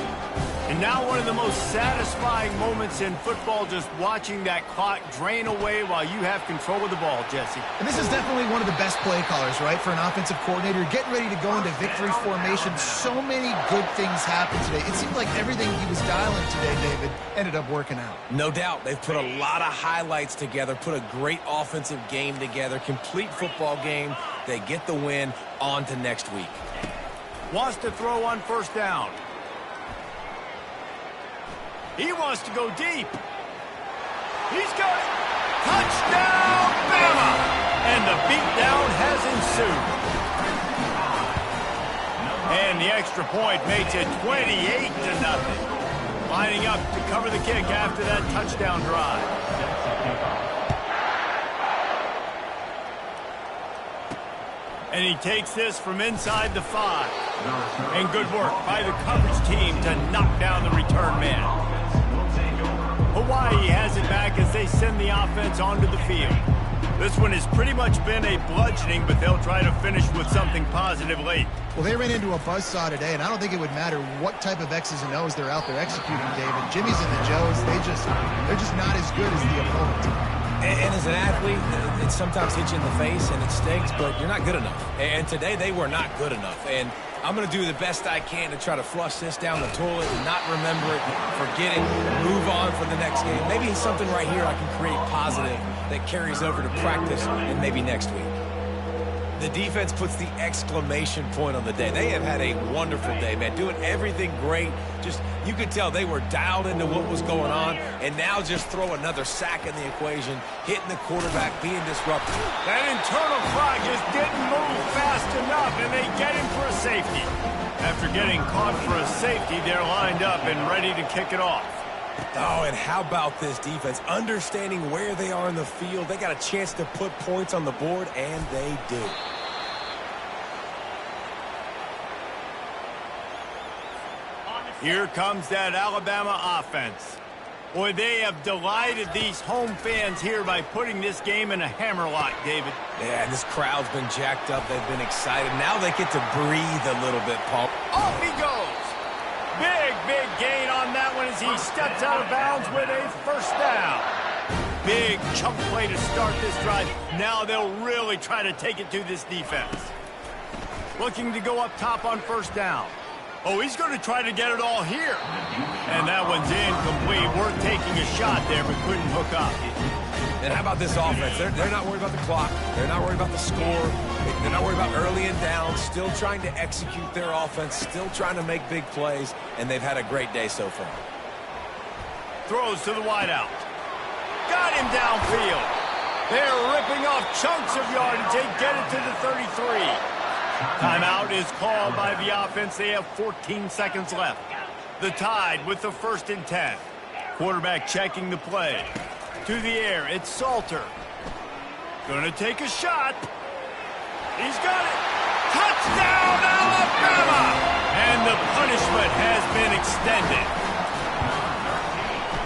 And now one of the most satisfying moments in football, just watching that clock drain away while you have control of the ball, Jesse. And this is definitely one of the best play callers, right, for an offensive coordinator. Getting ready to go into victory formation. So many good things happened today. It seemed like everything he was dialing today, David, ended up working out. No doubt. They've put a lot of highlights together, put a great offensive game together, complete football game. They get the win. On to next week. Wants to throw on first down. He wants to go deep. He's got it. Touchdown, Bama! And the beatdown has ensued. And the extra point makes it 28-0. Lining up to cover the kick after that touchdown drive. And he takes this from inside the 5. And good work by the coverage team to knock down the return man. Hawaii has it back as they send the offense onto the field. This one has pretty much been a bludgeoning, but they'll try to finish with something positive late. Well, they ran into a buzzsaw today, and I don't think it would matter what type of X's and O's they're out there executing, David. Jimmy's and the Joes, they're just not as good as the opponent. And as an athlete, it sometimes hits you in the face and it stinks, but you're not good enough. And today they were not good enough. And I'm going to do the best I can to try to flush this down the toilet and not remember it, forget it, move on for the next game. Maybe something right here I can create positive that carries over to practice and maybe next week. The defense puts the exclamation point on the day. They have had a wonderful day, man, doing everything great. Just, you could tell they were dialed into what was going on, and now just throw another sack in the equation, hitting the quarterback, being disruptive. That internal clock just didn't move fast enough, and they get him for a safety. After getting caught for a safety, they're lined up and ready to kick it off. Oh, and how about this defense? Understanding where they are in the field. They got a chance to put points on the board, and they do. Here comes that Alabama offense. Boy, they have delighted these home fans here by putting this game in a hammerlock, David. Yeah, this crowd's been jacked up. They've been excited. Now they get to breathe a little bit, Paul. Off he goes. Big gain on that one as he steps out of bounds with a first down. Big chunk play to start this drive. Now they'll really try to take it to this defense. Looking to go up top on first down. Oh, he's going to try to get it all here. And that one's incomplete. Worth taking a shot there, but couldn't hook up. And how about this offense? They're not worried about the clock. They're not worried about the score. They're not worried about early and down. Still trying to execute their offense. Still trying to make big plays. And they've had a great day so far. Throws to the wideout. got him downfield. They're ripping off chunks of yardage. They get it to the 33. Timeout is called by the offense. They have 14 seconds left. The Tide with the 1st and 10. Quarterback checking the play. To the air, it's Salter. Gonna take a shot. He's got it. Touchdown, Alabama! And the punishment has been extended.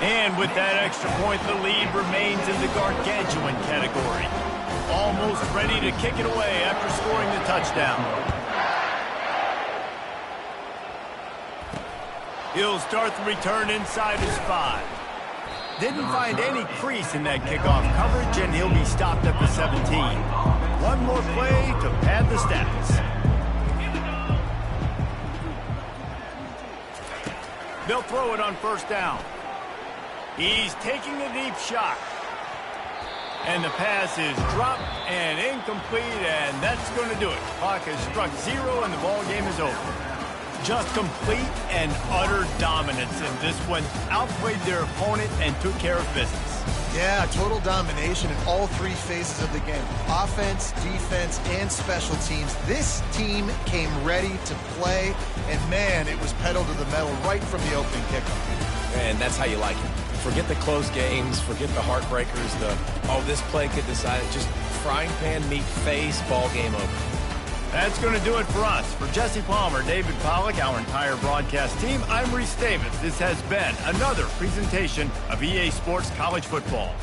And with that extra point, the lead remains in the gargantuan category. Almost ready to kick it away after scoring the touchdown. He'll start the return inside his 5. Didn't find any crease in that kickoff coverage, and he'll be stopped at the 17. One more play to pad the stats. They'll throw it on 1st down. He's taking a deep shot. And the pass is dropped and incomplete, and that's going to do it. Clock has struck 0, and the ball game is over. Just complete and utter dominance in this one. Outplayed their opponent and took care of business. Yeah, total domination in all 3 phases of the game. Offense, defense, and special teams. This team came ready to play, and man, it was pedal to the metal right from the opening kickoff. And that's how you like it. Forget the close games, forget the heartbreakers, this play could decide it. Just frying pan meet face, ball game over. That's going to do it for us. For Jesse Palmer, David Pollack, our entire broadcast team, I'm Reese Davis. This has been another presentation of EA Sports College Football.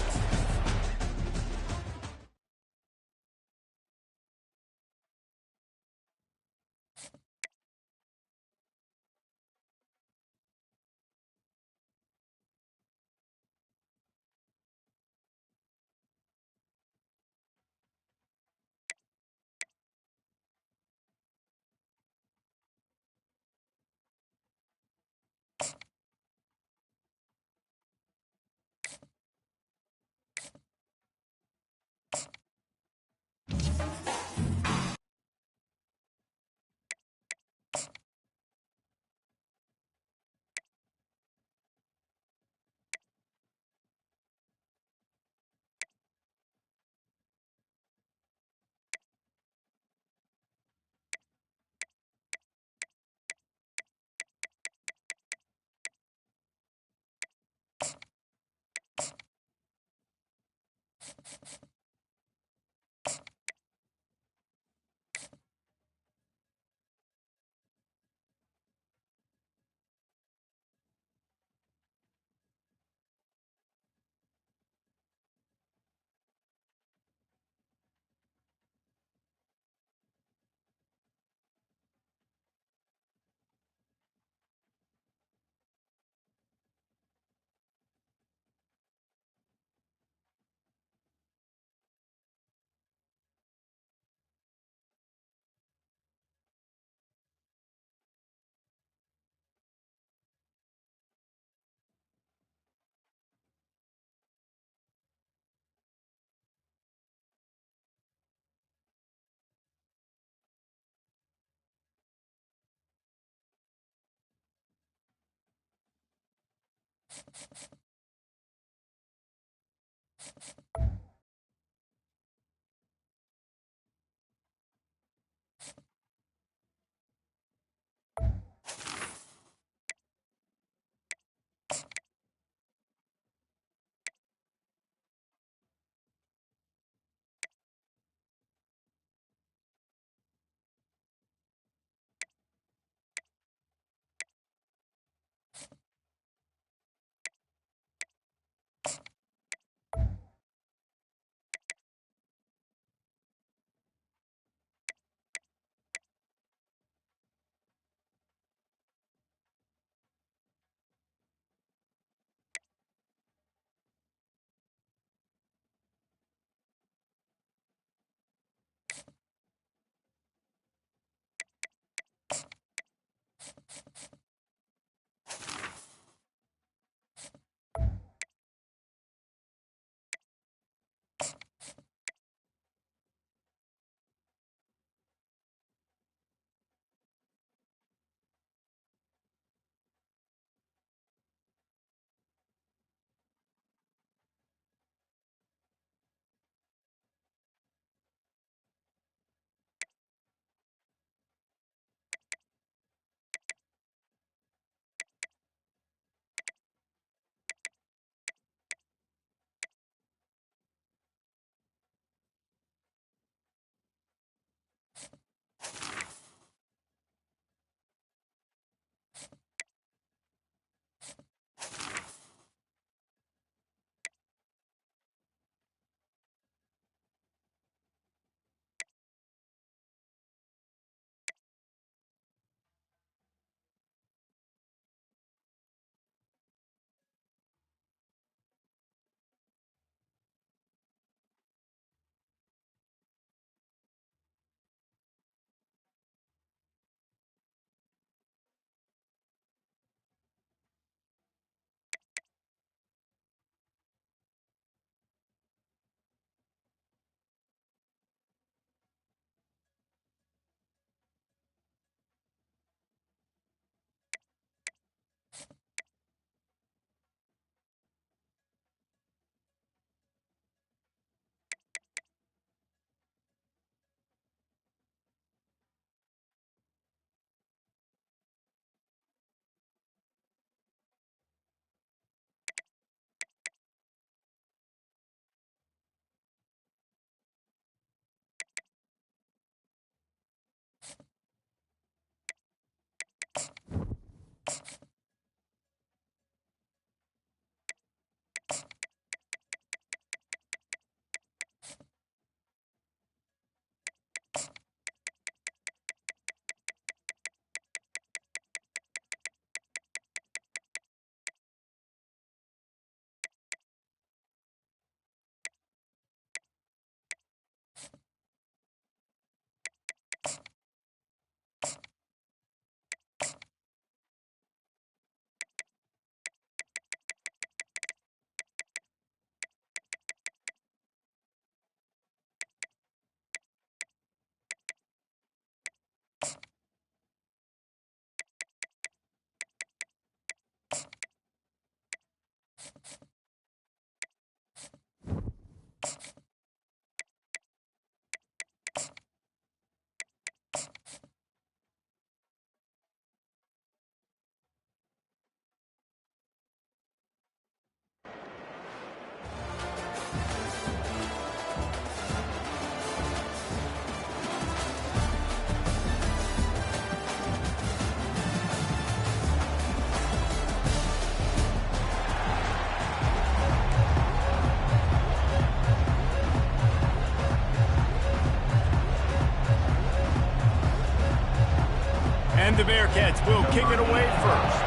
And the Bearcats will kick it away first.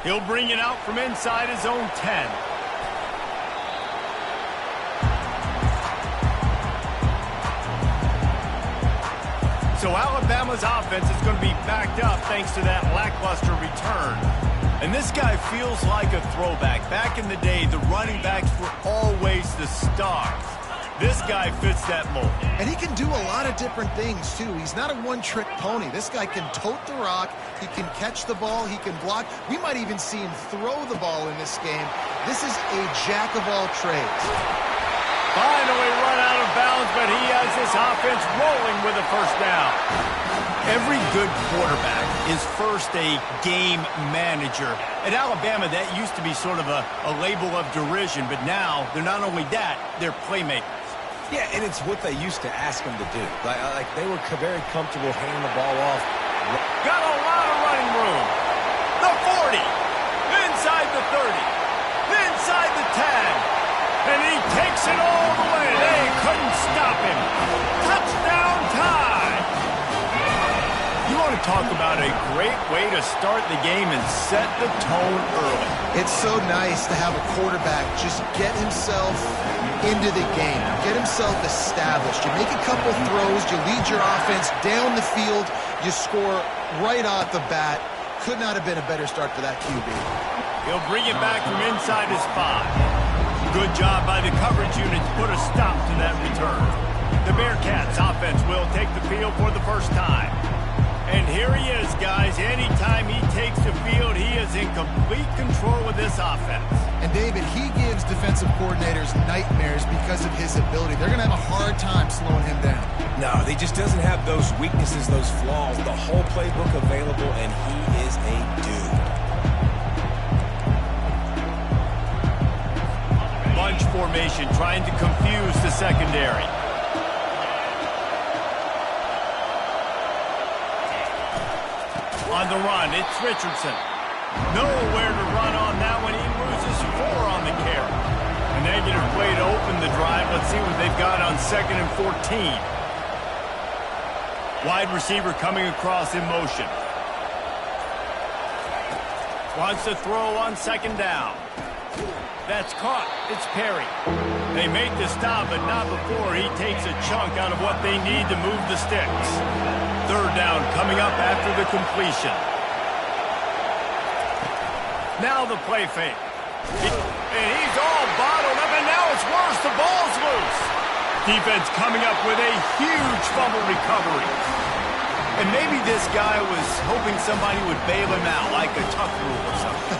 He'll bring it out from inside his own 10. So Alabama's offense is going to be backed up thanks to that lackluster return. And this guy feels like a throwback. Back in the day, the running backs were always the stars. This guy fits that mold. And he can do a lot of different things, too. He's not a one-trick pony. This guy can tote the rock. He can catch the ball. He can block. We might even see him throw the ball in this game. This is a jack of all trades. Finally run out of bounds, but he has this offense rolling with a first down. Every good quarterback is first a game manager. At Alabama, that used to be sort of a label of derision, but now they're not only that, they're playmakers. Yeah, and it's what they used to ask him to do. Like they were very comfortable handing the ball off. Got a lot of running room. The 40, inside the 30, inside the 10. And he takes it all the way. They couldn't stop him. Touchdown time. You want to talk about a great way to start the game and set the tone early. It's so nice to have a quarterback just get himself into the game, get himself established. You make a couple throws, you lead your offense down the field, you score right off the bat. Could not have been a better start for that QB. He'll bring it back from inside his 5. Good job by the coverage unit to put a stop to that return. The Bearcats offense will take the field for the first time. And here he is, guys. Anytime he takes the field, he is in complete control with this offense. And David, he gives defensive coordinators nightmares because of his ability. They're going to have a hard time slowing him down. No, he just doesn't have those weaknesses, those flaws, the whole playbook available, and he is a dude. Bunch formation trying to confuse the secondary. On the run, it's Richardson. Nowhere to run on that one. He loses 4 on the carry. A negative play to open the drive. Let's see what they've got on 2nd and 14. Wide receiver coming across in motion. Wants to throw on 2nd down. That's caught. It's Perry. They make the stop, but not before he takes a chunk out of what they need to move the sticks. 3rd down coming up after the completion. Now the play fake. And he's all bottled up, and now it's worse. The ball's loose. Defense coming up with a huge fumble recovery. And maybe this guy was hoping somebody would bail him out, like a tuck rule or something.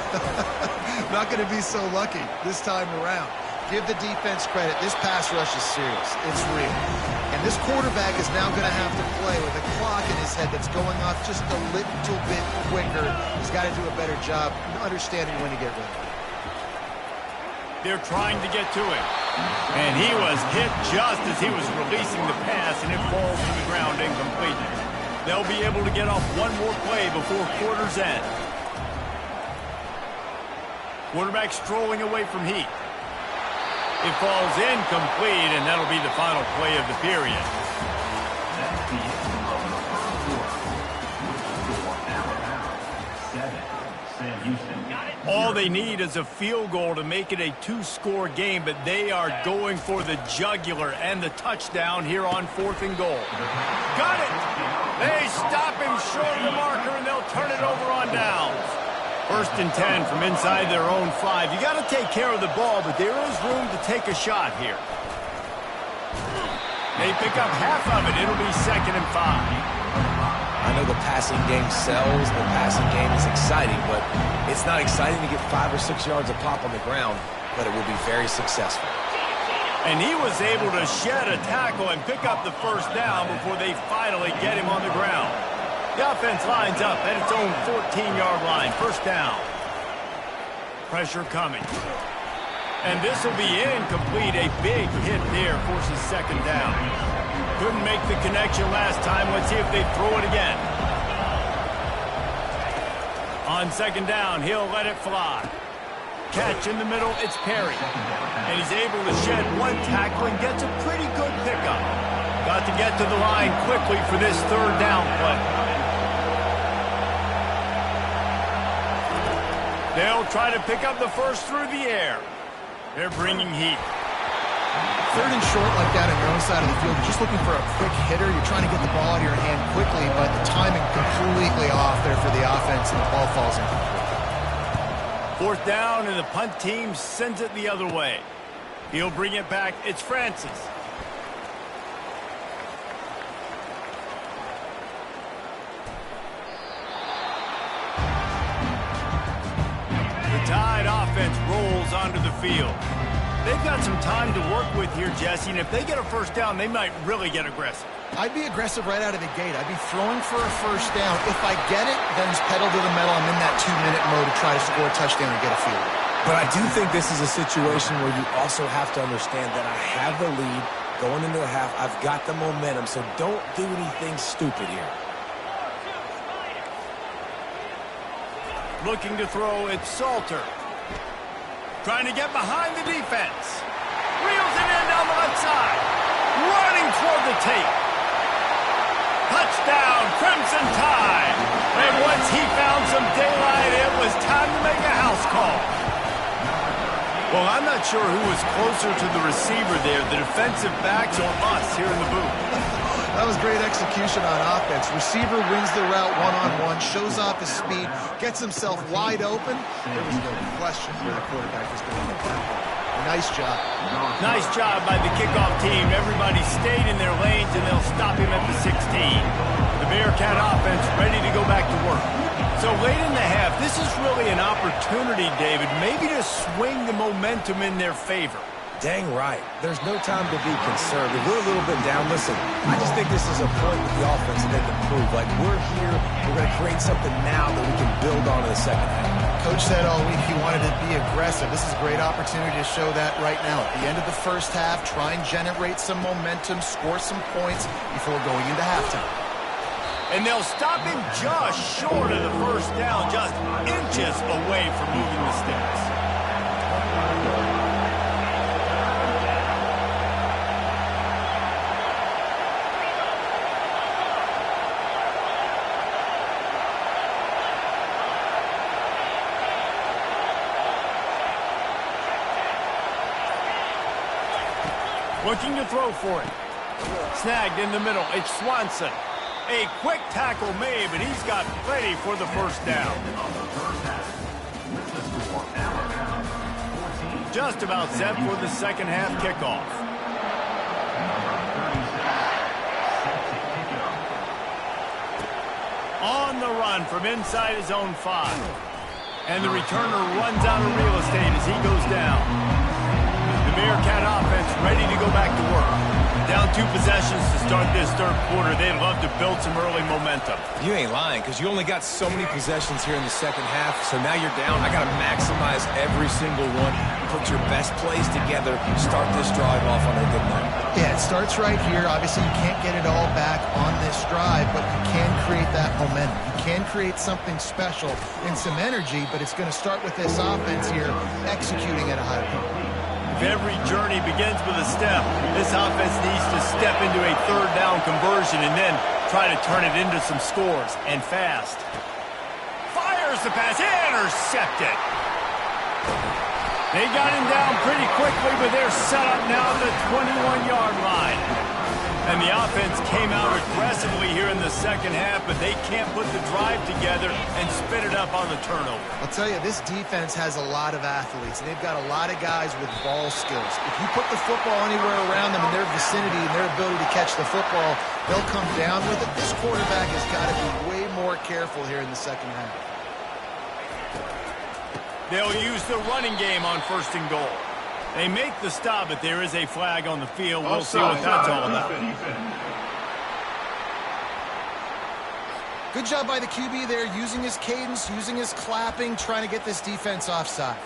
Not going to be so lucky this time around. Give the defense credit. This pass rush is serious. It's real. And this quarterback is now going to have to play with a clock in his head that's going off just a little bit quicker. He's got to do a better job understanding when to get ready. They're trying to get to him. And he was hit just as he was releasing the pass, and it falls to the ground incomplete. They'll be able to get off one more play before quarter's end. Quarterback strolling away from heat. It falls incomplete, and that'll be the final play of the period. That's the end of the first quarter. With the score Alabama 7, Sam Houston. All they need is a field goal to make it a 2-score game, but they are going for the jugular and the touchdown here on 4th and goal. Got it! They stop him short of the marker, and they'll turn it over on downs. 1st and 10 from inside their own 5. You got to take care of the ball, but there is room to take a shot here. They pick up half of it. It'll be 2nd and 5. I know the passing game sells, the passing game is exciting, but it's not exciting to get 5 or 6 yards of pop on the ground, but it will be very successful. And he was able to shed a tackle and pick up the 1st down before they finally get him on the ground. The offense lines up at its own 14-yard line. 1st down. Pressure coming. And this will be incomplete. A big hit there forces 2nd down. Couldn't make the connection last time. Let's see if they throw it again. On 2nd down, he'll let it fly. Catch in the middle, it's Perry. And he's able to shed one tackle and gets a pretty good pickup. Got got to get to the line quickly for this third down play. They'll try to pick up the first through the air. They're bringing heat. Third and short like that on your own side of the field, you're just looking for a quick hitter. You're trying to get the ball out of your hand quickly, but the timing completely off there for the offense, and the ball falls incomplete. Fourth down, and the punt team sends it the other way. He'll bring it back. It's Francis. The Tide offense rolls onto the field. They've got some time to work with here, Jesse, and if they get a first down, they might really get aggressive. I'd be aggressive right out of the gate. I'd be throwing for a first down. If I get it, then just pedal to the metal. I'm in that 2-minute mode to try to score a touchdown and get a field. But I do think this is a situation where you also have to understand that I have the lead going into the half. I've got the momentum, so don't do anything stupid here. Looking to throw, it's Salter. Trying to get behind the defense. Reels it in down the left side. Running toward the tape. Touchdown, Crimson Tide. And once he found some daylight, it was time to make a house call. Well, I'm not sure who was closer to the receiver there, the defensive backs or us here in the booth. That was great execution on offense. Receiver wins the route one-on-one, shows off his speed, gets himself wide open. There was no question where the quarterback was going to go. Nice job. Nice job by the kickoff team. Everybody stayed in their lanes, and they'll stop him at the 16. The Bearcat offense ready to go back to work. So late in the half, this is really an opportunity, David, maybe to swing the momentum in their favor. Dang right. There's no time to be conservative. We're a little bit down. Listen, I just think this is a point with the offense that they can prove. Like, we're here. We're going to create something now that we can build on in the second half. Coach said all week he wanted to be aggressive. This is a great opportunity to show that right now. At the end of the first half, try and generate some momentum, score some points before going into halftime. And they'll stop him just short of the first down, just inches away from moving the sticks. Looking to throw for it. Snagged in the middle. It's Swanson. A quick tackle made, but he's got plenty for the first down. Just about set for the second half kickoff. On the run from inside his own 5. And the returner runs out of real estate as he goes down. The Bearcat offense ready to go back to work. Down 2 possessions to start this third quarter. They'd love to build some early momentum. You ain't lying, because you only got so many possessions here in the second half, so now you're down. I got to maximize every single one. Put your best plays together. Start this drive off on a good note. Yeah, it starts right here. Obviously, you can't get it all back on this drive, but you can create that momentum. You can create something special and some energy, but it's going to start with this offense here executing at a high point. If every journey begins with a step, this offense needs to step into a third down conversion and then try to turn it into some scores, and fast. Fires the pass, intercepted. They got him down pretty quickly, but they're set up now at the 21-yard line. And the offense came out aggressively here in the second half, but they can't put the drive together and spin it up on the turnover. I'll tell you, this defense has a lot of athletes. They've got a lot of guys with ball skills. If you put the football anywhere around them in their vicinity and their ability to catch the football, they'll come down with it. This quarterback has got to be way more careful here in the second half. They'll use the running game on first and goal. They make the stop, but there is a flag on the field. We'll see what that's all about. Good job by the QB there, using his cadence, using his clapping, trying to get this defense offside.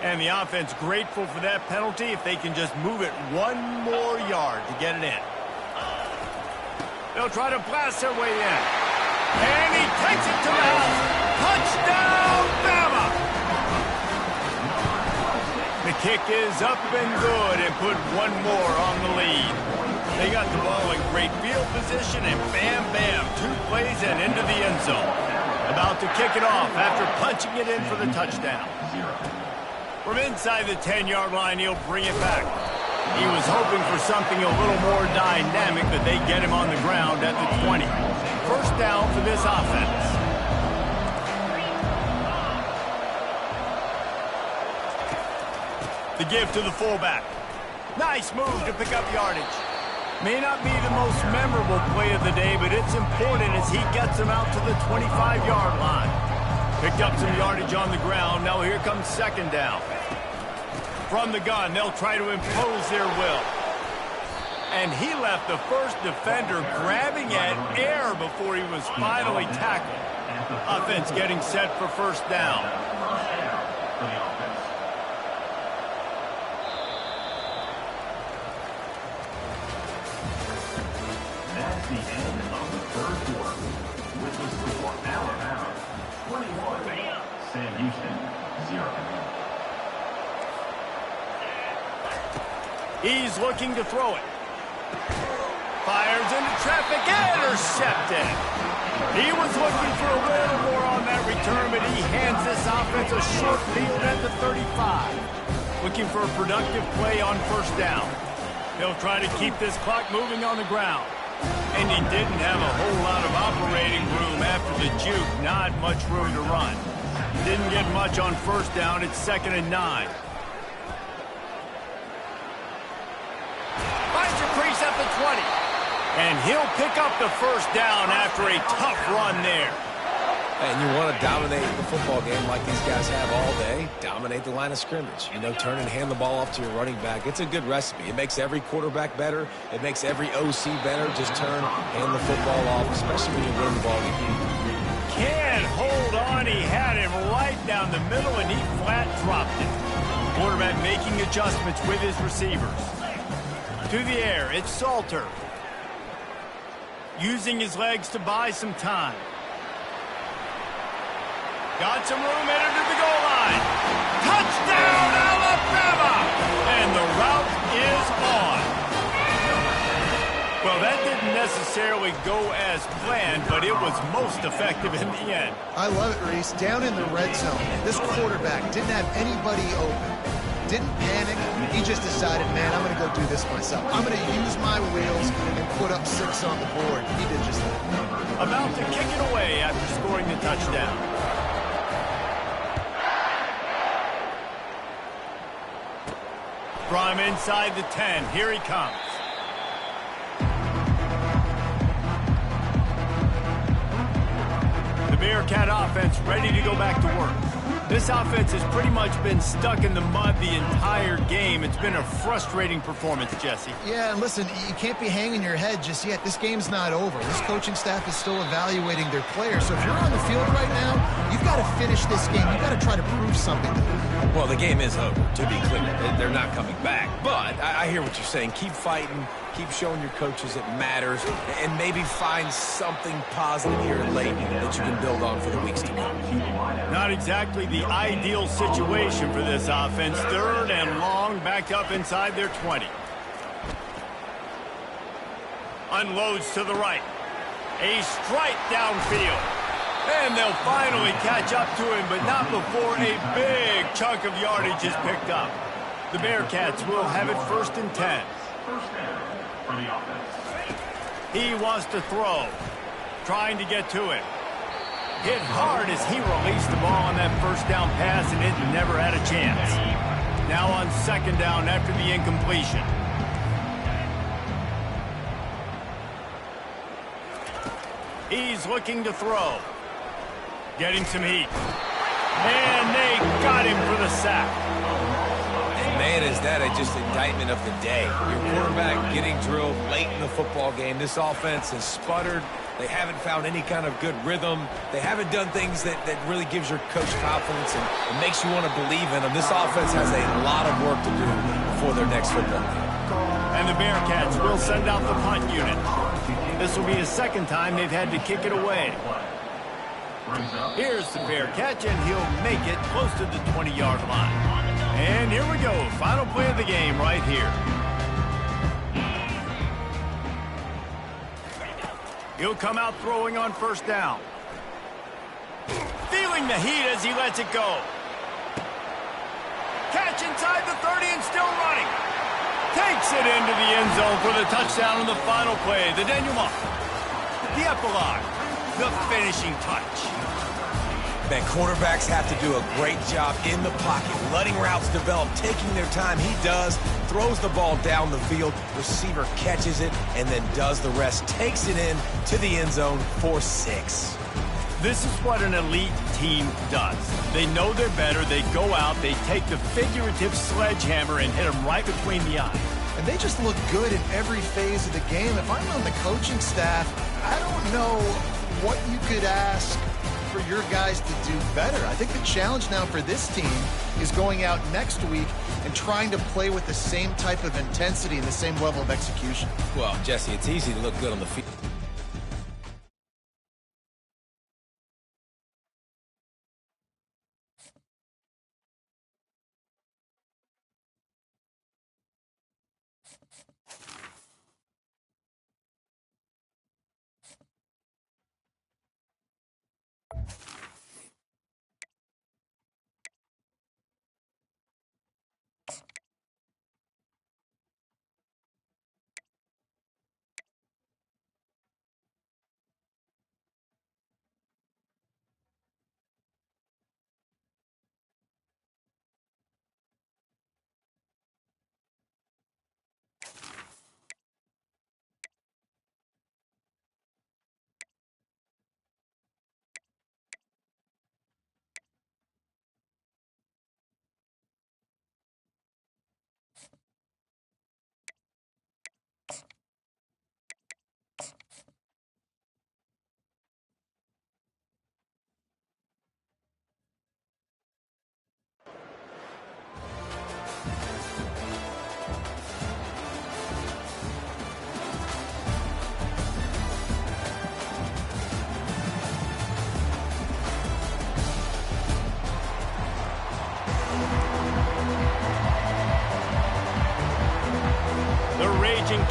And the offense grateful for that penalty if they can just move it 1 more yard to get it in. They'll try to blast their way in. And he takes it to the house. Touchdown, Bama! The kick is up and good and put 1 more on the lead. They got the ball in great field position, and bam, bam, 2 plays and into the end zone. About to kick it off after punching it in for the touchdown. From inside the 10-yard line, he'll bring it back. He was hoping for something a little more dynamic, but they get him on the ground at the 20. First down for this offense. The give to the fullback. Nice move to pick up yardage. May not be the most memorable play of the day, but it's important as he gets him out to the 25-yard line. Picked up some yardage on the ground. Now here comes second down. From the gun, they'll try to impose their will. And he left the first defender grabbing at air before he was finally tackled. Offense getting set for first down. That's the end of the third quarter. With the score Alabama 21, Sam Houston 0. He's looking to throw it. Fires into traffic, intercepted. He was looking for a little more on that return, but he hands this offense a short field at the 35. Looking for a productive play on first down. They'll try to keep this clock moving on the ground. And he didn't have a whole lot of operating room after the juke. Not much room to run. Didn't get much on first down. It's 2nd and 9. Finds a crease at the 20. And he'll pick up the first down after a tough run there. And you want to dominate the football game like these guys have all day. Dominate the line of scrimmage. You know, turn and hand the ball off to your running back. It's a good recipe. It makes every quarterback better. It makes every OC better. Just turn, hand the football off, especially when you win the ball game. Can't hold on. He had him right down the middle, and he flat dropped it. Quarterback making adjustments with his receivers. To the air, it's Salter. Using his legs to buy some time. Got some room headed to the goal line. Touchdown, Alabama! And the route is on. Well, that didn't necessarily go as planned, but it was most effective in the end. I love it, Reese. Down in the red zone, this quarterback didn't have anybody open. Didn't panic. He just decided, man, I'm going to go do this myself. I'm going to use my wheels and put up 6 on the board. He did just that. About to kick it away after scoring the touchdown. From inside the 10, here he comes. The Bearcat offense ready to go back to work. This offense has pretty much been stuck in the mud the entire game. It's been a frustrating performance, Jesse. Yeah, and listen, you can't be hanging your head just yet. This game's not over. This coaching staff is still evaluating their players. So if you're on the field right now, you've got to finish this game. You've got to try to prove something to them. Well, the game is over, to be clear. They're not coming back. But I hear what you're saying. Keep fighting. Keep showing your coaches it matters. And maybe find something positive here late that you can build on for the weeks to come. Not exactly the ideal situation for this offense. 3rd and long, backed up inside their 20. Unloads to the right. A strike downfield. And they'll finally catch up to him, but not before a big chunk of yardage is picked up. The Bearcats will have it 1st and 10. First down for the offense. He wants to throw. Trying to get to it. Hit hard as he released the ball on that first down pass, and it never had a chance. Now on 2nd down after the incompletion. He's looking to throw. Getting some heat. And they got him for the sack. And man, is that just indictment of the day. Your quarterback getting drilled late in the football game. This offense has sputtered. They haven't found any kind of good rhythm. They haven't done things that really gives your coach confidence and makes you want to believe in them. This offense has a lot of work to do before their next football game. And the Bearcats will send out the punt unit. This will be the 2nd time they've had to kick it away. Here's the fair catch, and he'll make it close to the 20-yard line. And here we go. Final play of the game right here. He'll come out throwing on first down. Feeling the heat as he lets it go. Catch inside the 30 and still running. Takes it into the end zone for the touchdown on the final play. The denouement. The epilogue. The finishing touch. Man, quarterbacks have to do a great job in the pocket, letting routes develop, taking their time. He does, throws the ball down the field, receiver catches it, and then does the rest, takes it in to the end zone for 6. This is what an elite team does. They know they're better, they go out, they take the figurative sledgehammer and hit them right between the eyes. And they just look good in every phase of the game. If I'm on the coaching staff, I don't know what you could ask for your guys to do better. I think the challenge now for this team is going out next week and trying to play with the same type of intensity and the same level of execution. Well, Jesse, it's easy to look good on the field.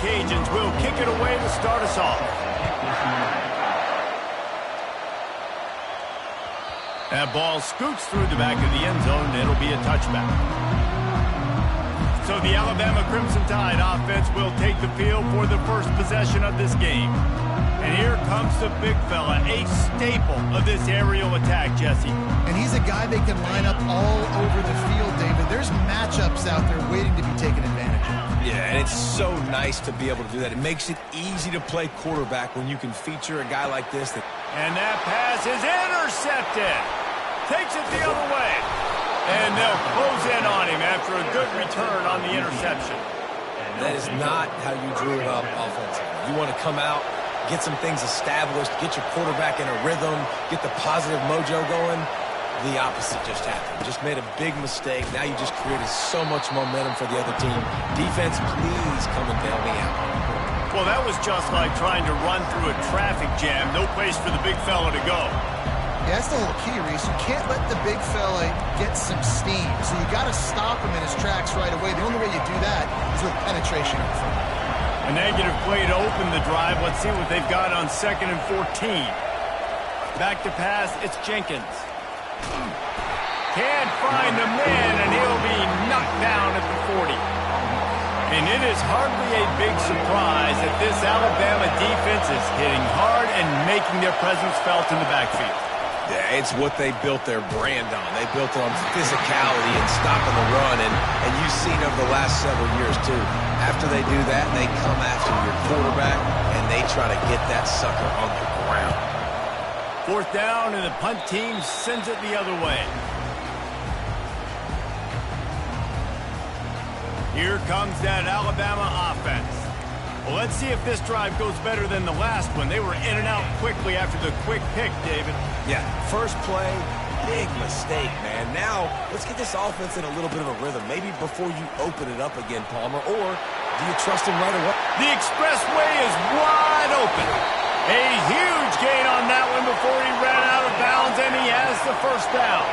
Cajuns will kick it away to start us off. That ball scoots through the back of the end zone, and it'll be a touchback. So the Alabama Crimson Tide offense will take the field for the first possession of this game. And here comes the big fella, a staple of this aerial attack, Jesse. And he's a guy they can line up all over the field, David. There's matchups out there waiting to be taken advantage of. Yeah, and it's so nice to be able to do that. It makes it easy to play quarterback when you can feature a guy like this. And that pass is intercepted. Takes it the other way. And they'll close in on him after a good return on the interception. That is not how you drew it up offensively. You want to come out, get some things established, get your quarterback in a rhythm, get the positive mojo going. The opposite just happened. Just made a big mistake. Now you just created so much momentum for the other team. Defense, please come and bail me out. Well, that was just like trying to run through a traffic jam. No place for the big fella to go. Yeah, that's the whole key, Reese. You can't let the big fella get some steam. So you got to stop him in his tracks right away. The only way you do that is with penetration up front. A negative play to open the drive. Let's see what they've got on 2nd and 14. Back to pass, it's Jenkins. Can't find the man, and he'll be knocked down at the 40. And it is hardly a big surprise that this Alabama defense is hitting hard and making their presence felt in the backfield. Yeah, it's what they built their brand on. They built it on physicality and stopping the run, and you've seen over the last several years, too. After they do that, they come after your quarterback, and they try to get that sucker on the ground. 4th down, and the punt team sends it the other way. Here comes that Alabama offense. Well, let's see if this drive goes better than the last one. They were in and out quickly after the quick pick, David. Yeah, first play, big mistake, man. Now, let's get this offense in a little bit of a rhythm. Maybe before you open it up again, Palmer, or do you trust him right away? The expressway is wide open. A huge gain on that one before he ran out of bounds, and he has the first down.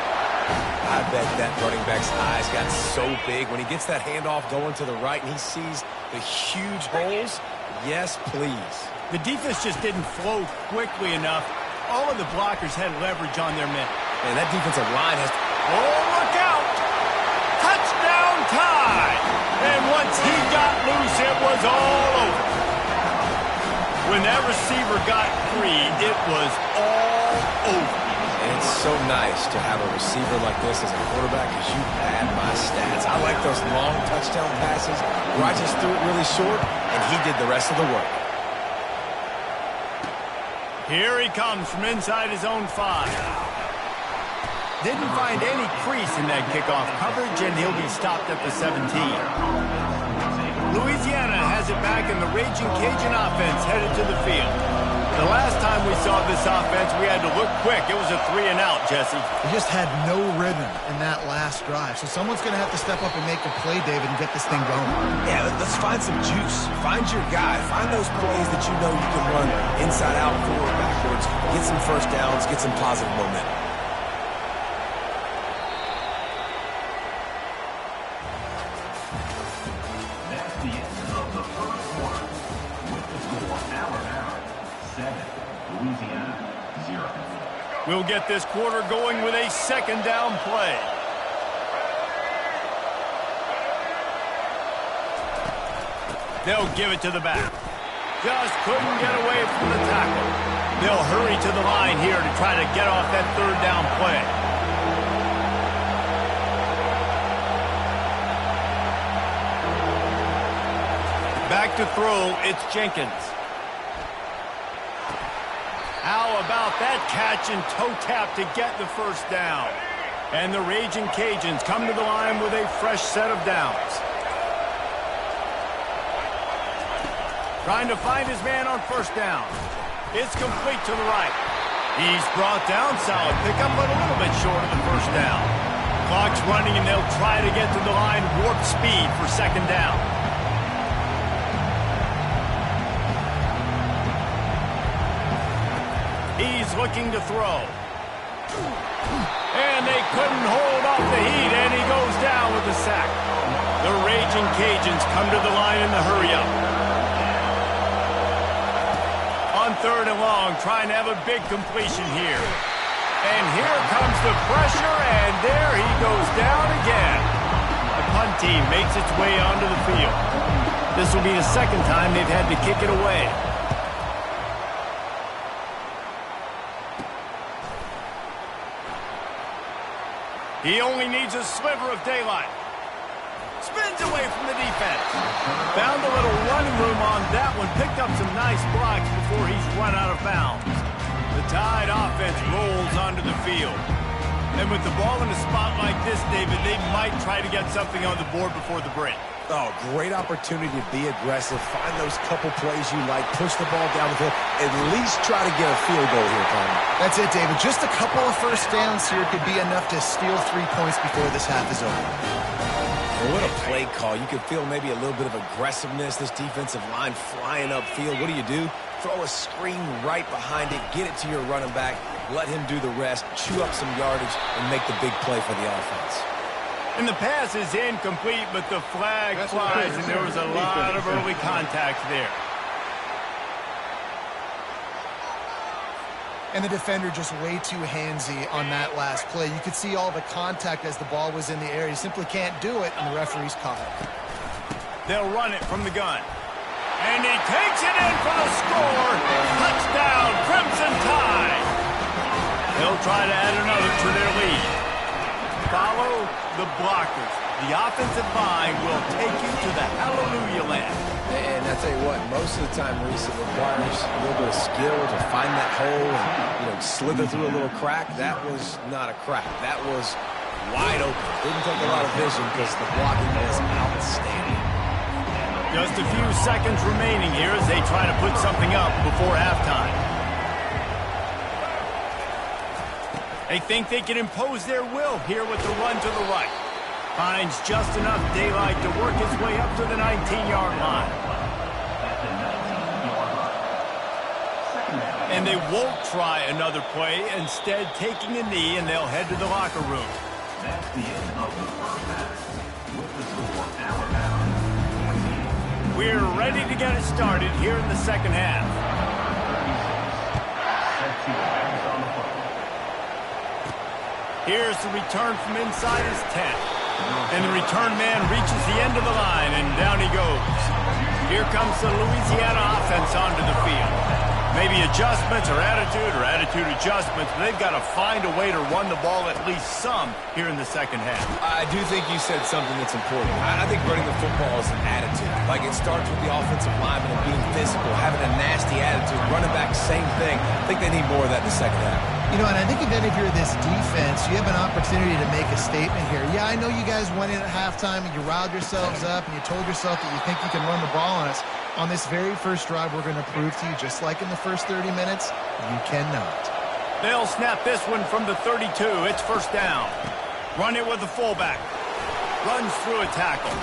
I bet that running back's eyes got so big when he gets that handoff going to the right and he sees the huge holes. Yes, please. The defense just didn't flow quickly enough. All of the blockers had leverage on their men. And that defensive line has... Oh, look out! Touchdown tie! And once he got loose, it was all over. When that receiver got free, it was all over. And it's so nice to have a receiver like this as a quarterback because you pad my stats. I like those long touchdown passes where I just threw it really short and he did the rest of the work. Here he comes from inside his own 5. Didn't find any crease in that kickoff coverage, and he'll be stopped at the 17. Louisiana has it back, and the Raging Cajun offense headed to the field. The last time we saw this offense, we had to look quick. It was a 3-and-out, Jesse. They just had no rhythm in that last drive. So someone's going to have to step up and make a play, David, and get this thing going. Yeah, let's find some juice. Find your guy. Find those plays that you know you can run inside out, forward, backwards. Get some first downs. Get some positive momentum. That's the end of the first quarter. With the score, Alabama 7, Louisiana 0. We'll get this quarter going with a second down play. They'll give it to the back. Just couldn't get away from the tackle. They'll hurry to the line here to try to get off that third down play. Back to throw, it's Jenkins. How about that catch and toe tap to get the first down? And the Raging Cajuns come to the line with a fresh set of downs. Trying to find his man on first down. It's complete to the right. He's brought down, solid pickup, but a little bit short of the first down. Clock's running, and they'll try to get to the line warp speed for second down. He's looking to throw. And they couldn't hold off the heat, and he goes down with the sack. The Raging Cajuns come to the line in the hurry-up. On third and long, trying to have a big completion here. And here comes the pressure, and there he goes down again. The punt team makes its way onto the field. This will be the second time they've had to kick it away. He only needs a sliver of daylight. Spins away from the defense. Found a little running room on that one. Picked up some nice blocks before he's run out of bounds. The Tide offense rolls onto the field. And with the ball in a spot like this, David, they might try to get something on the board before the break. Oh, great opportunity to be aggressive. Find those couple plays you like. Push the ball down the field. At least try to get a field goal here, Tom. That's it, David. Just a couple of first downs here could be enough to steal 3 points before this half is over. Well, what a play call. You can feel maybe a little bit of aggressiveness. This defensive line flying upfield. What do? Throw a screen right behind it. Get it to your running back. Let him do the rest. Chew up some yardage and make the big play for the offense. And the pass is incomplete, but the flag flies, and there was a lot of early contact there. And the defender just way too handsy on that last play. You could see all the contact as the ball was in the air. You simply can't do it, and the referee's caught it. They'll run it from the gun. And he takes it in for the score. Touchdown, Crimson Tide. They'll try to add another to their lead. Follow the blockers. The offensive line will take you to the hallelujah land. And I tell you what, most of the time, Reese, it requires a little bit of skill to find that hole and, slither through a little crack. That was not a crack. That was wide open. Didn't take a lot of vision because the blocking was outstanding. Just a few seconds remaining here as they try to put something up before halftime. They think they can impose their will here with the run to the right. Finds just enough daylight to work his way up to the 19-yard line. And they won't try another play, instead taking a knee, and they'll head to the locker room. That's the end of the first half. With the score, Alabama 20, We're ready to get it started here in the second half. Here's the return from inside his 10. And the return man reaches the end of the line, and down he goes. Here comes the Louisiana offense onto the field. Maybe adjustments or attitude adjustments, but they've got to find a way to run the ball at least some here in the second half. I do think you said something that's important. I think running the football is an attitude. Like, it starts with the offensive lineman and being physical, having a nasty attitude. Running back, same thing. I think they need more of that in the second half. You know, and I think even if you're this defense, you have an opportunity to make a statement here. Yeah, I know you guys went in at halftime and you riled yourselves up and you told yourself that you think you can run the ball on us. On this very first drive, we're going to prove to you, just like in the first 30 minutes, you cannot. They'll snap this one from the 32. It's first down. Run it with the fullback. Runs through a tackle.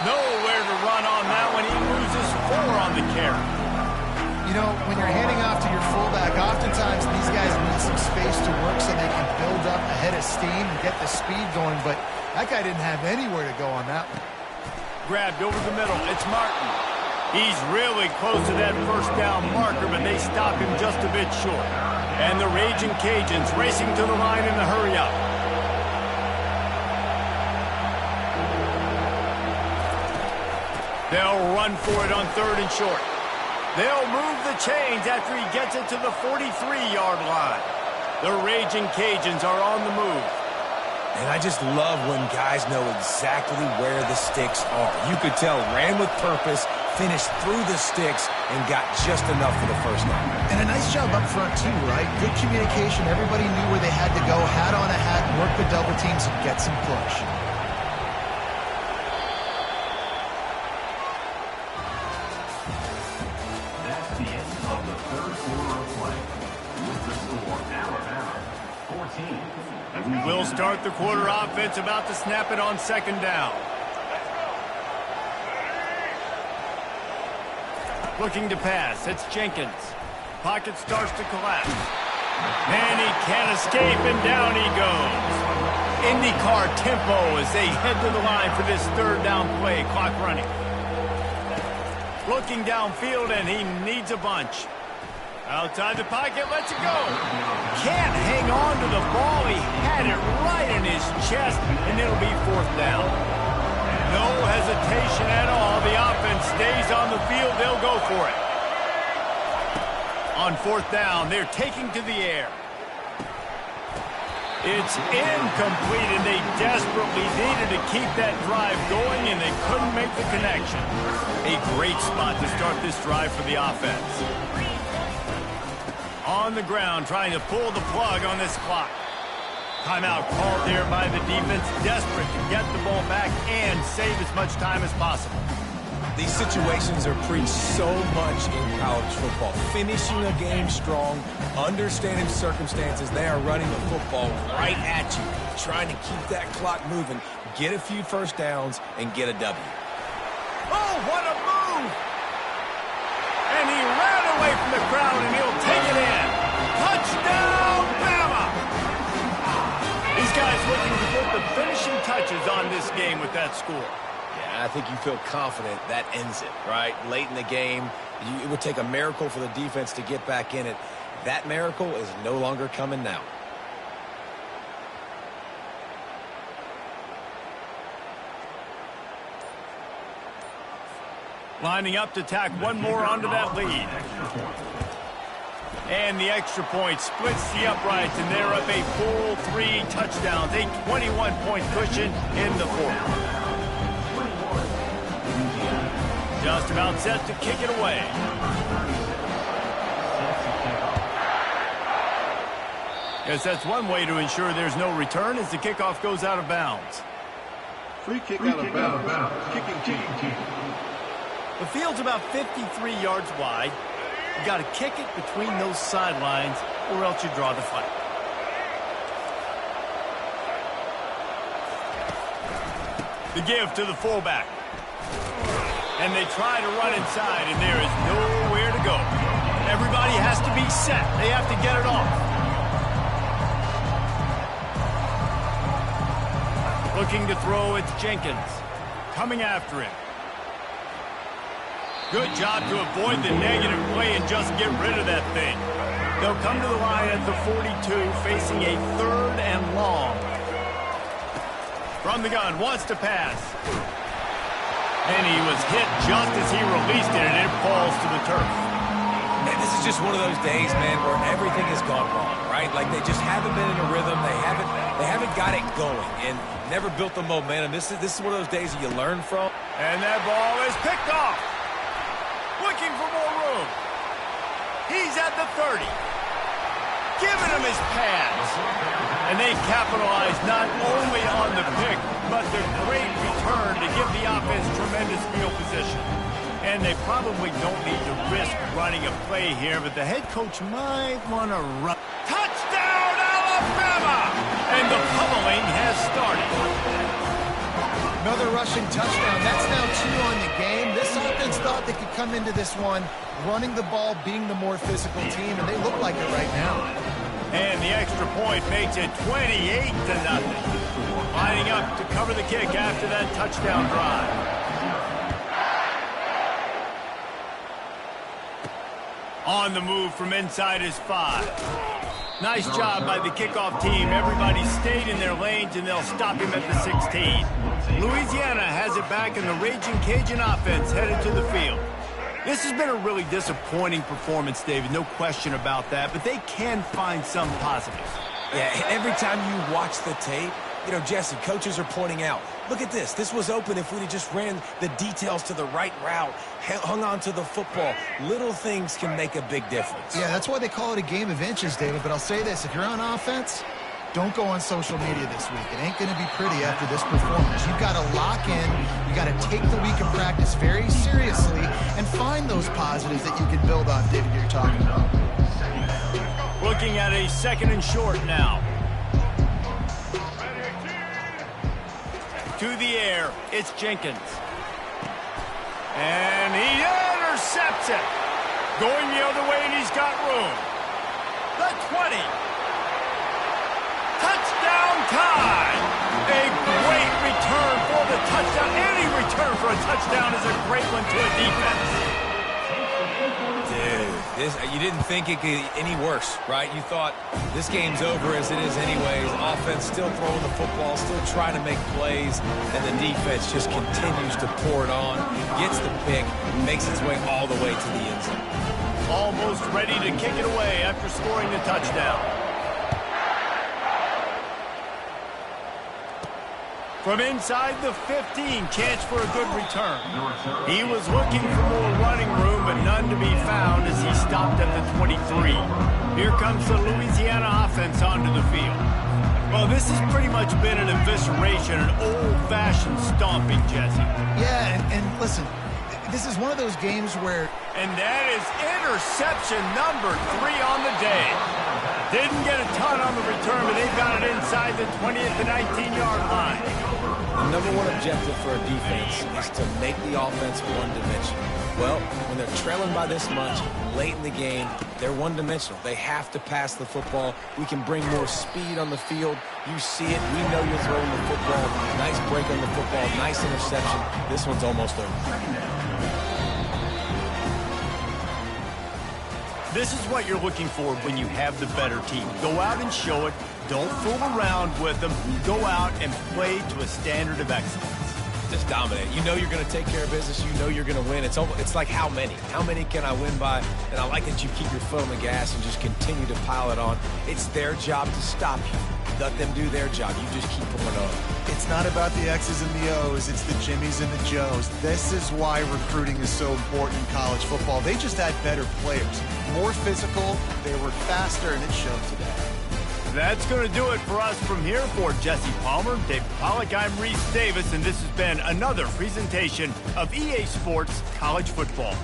Nowhere to run on that one. He loses 4 on the carry. You know, when you're handing off to your fullback, oftentimes these guys need some space to work so they can build up a head of steam and get the speed going, but that guy didn't have anywhere to go on that one. Grabbed over the middle. It's Martin. He's really close to that first down marker, but they stop him just a bit short. And the Raging Cajuns racing to the line in the hurry-up. They'll run for it on 3rd and short. They'll move the chains after he gets it to the 43-yard line. The Raging Cajuns are on the move. And I just love when guys know exactly where the sticks are. You could tell, ran with purpose, finished through the sticks, and got just enough for the first down. And a nice job up front, too, right? Good communication. Everybody knew where they had to go, hat on a hat, work the double teams, and get some push. That's the end of the third quarter of play. With the score, Alabama 14. We'll start the quarter. Offense about to snap it on 2nd down. Looking to pass. It's Jenkins. Pocket starts to collapse. And he can't escape, and down he goes. IndyCar tempo as they head to the line for this 3rd down play. Clock running. Looking downfield, and he needs a bunch. Outside the pocket, lets it go. Can't hang on to the ball. He had it right in his chest, and it'll be 4th down. No hesitation at all. The offense stays on the field. They'll go for it. On 4th down, they're taking to the air. It's incomplete, and they desperately needed to keep that drive going, and they couldn't make the connection. A great spot to start this drive for the offense. On the ground, trying to pull the plug on this clock. Timeout called there by the defense, desperate to get the ball back and save as much time as possible. These situations are preached so much in college football. Finishing a game strong, understanding circumstances. They are running the football right at you, trying to keep that clock moving, get a few first downs, and get a W. Oh, what a move! And he ran away from the crowd, and he'll take it in. Touchdown, Bama! These guys looking to put the finishing touches on this game with that score. Yeah, I think you feel confident that ends it, right? Late in the game, it would take a miracle for the defense to get back in it. That miracle is no longer coming now. Lining up to tack one more onto that lead. And the extra point splits the uprights, and they're up a full 3 touchdowns, a 21-point cushion in the 4th. Just about set to kick it away. Guess that's one way to ensure there's no return as the kickoff goes out of bounds. Free kick out of bounds. Kicking team. The field's about 53 yards wide. You got to kick it between those sidelines, or else you draw the fight. The give to the fullback. And they try to run inside, and there is nowhere to go. Everybody has to be set. They have to get it off. Looking to throw, it's Jenkins. Coming after him. Good job to avoid the negative play and just get rid of that thing. They'll come to the line at the 42, facing a 3rd and long. From the gun, wants to pass. And he was hit just as he released it, and it falls to the turf. And this is just one of those days, man, where everything has gone wrong, right? Like they just haven't been in a rhythm. They haven't got it going and never built the momentum. This is one of those days that you learn from. And that ball is picked off. Looking for more room. He's at the 30. Giving him his pass. And they capitalize not only on the pick, but the great return to give the offense tremendous field position. And they probably don't need to risk running a play here, but the head coach might want to run. Touchdown, Alabama! And the pummeling has started. Another rushing touchdown. That's now 2 on the game. This offense thought they could come into this one running the ball, being the more physical team, and they look like it right now. And the extra point makes it 28-0. Lining up to cover the kick after that touchdown drive. On the move from inside his 5. Nice job by the kickoff team. Everybody stayed in their lanes, and they'll stop him at the 16. Louisiana has it back, and the Raging Cajun offense headed to the field. This has been a really disappointing performance, David. No question about that, but they can find some positives. Yeah, every time you watch the tape, you know, Jesse, coaches are pointing out, look at this. This was open if we'd just ran the details to the right route, hung on to the football. Little things can make a big difference. Yeah, that's why they call it a game of inches, David. But I'll say this, if you're on offense, don't go on social media this week. It ain't going to be pretty after this performance. You've got to lock in. You got to take the week of practice very seriously and find those positives that you can build on, David, you're talking about. Looking at a 2nd and short now. To the air, it's Jenkins. And he intercepts it. Going the other way, and he's got room. The 20. Touchdown time. A great return for the touchdown. Any return for a touchdown is a great one to a defense. Dude, you didn't think it could get any worse, right? You thought this game's over as it is anyways. Offense still throwing the football, still trying to make plays, and the defense just continues to pour it on, gets the pick, makes its way all the way to the end zone. Almost ready to kick it away after scoring the touchdown. From inside the 15, chance for a good return. He was looking for more running room, but none to be found as he stopped at the 23. Here comes the Louisiana offense onto the field. Well, this has pretty much been an evisceration, an old-fashioned stomping, Jesse. Yeah, and listen, this is one of those games where... And that is interception number 3 on the day. Didn't get a ton on the return, but they've got it inside the 20 at the 19-yard line. The number one objective for a defense is to make the offense one-dimensional. Well, when they're trailing by this much, late in the game, they're one-dimensional. They have to pass the football. We can bring more speed on the field. You see it. We know you're throwing the football. Nice break on the football. Nice interception. This one's almost over. This is what you're looking for when you have the better team. Go out and show it. Don't fool around with them. Go out and play to a standard of excellence. Just dominate. You know you're going to take care of business. You know you're going to win. It's like how many? How many can I win by? And I like that you keep your foot on the gas and just continue to pile it on. It's their job to stop you. Let them do their job. You just keep pulling on. It's not about the X's and the O's. It's the Jimmys and the Joes. This is why recruiting is so important in college football. They just had better players. More physical. They were faster, and it showed today. That's going to do it for us from here. For Jesse Palmer, David Pollack, I'm Reese Davis, and this has been another presentation of EA Sports College Football.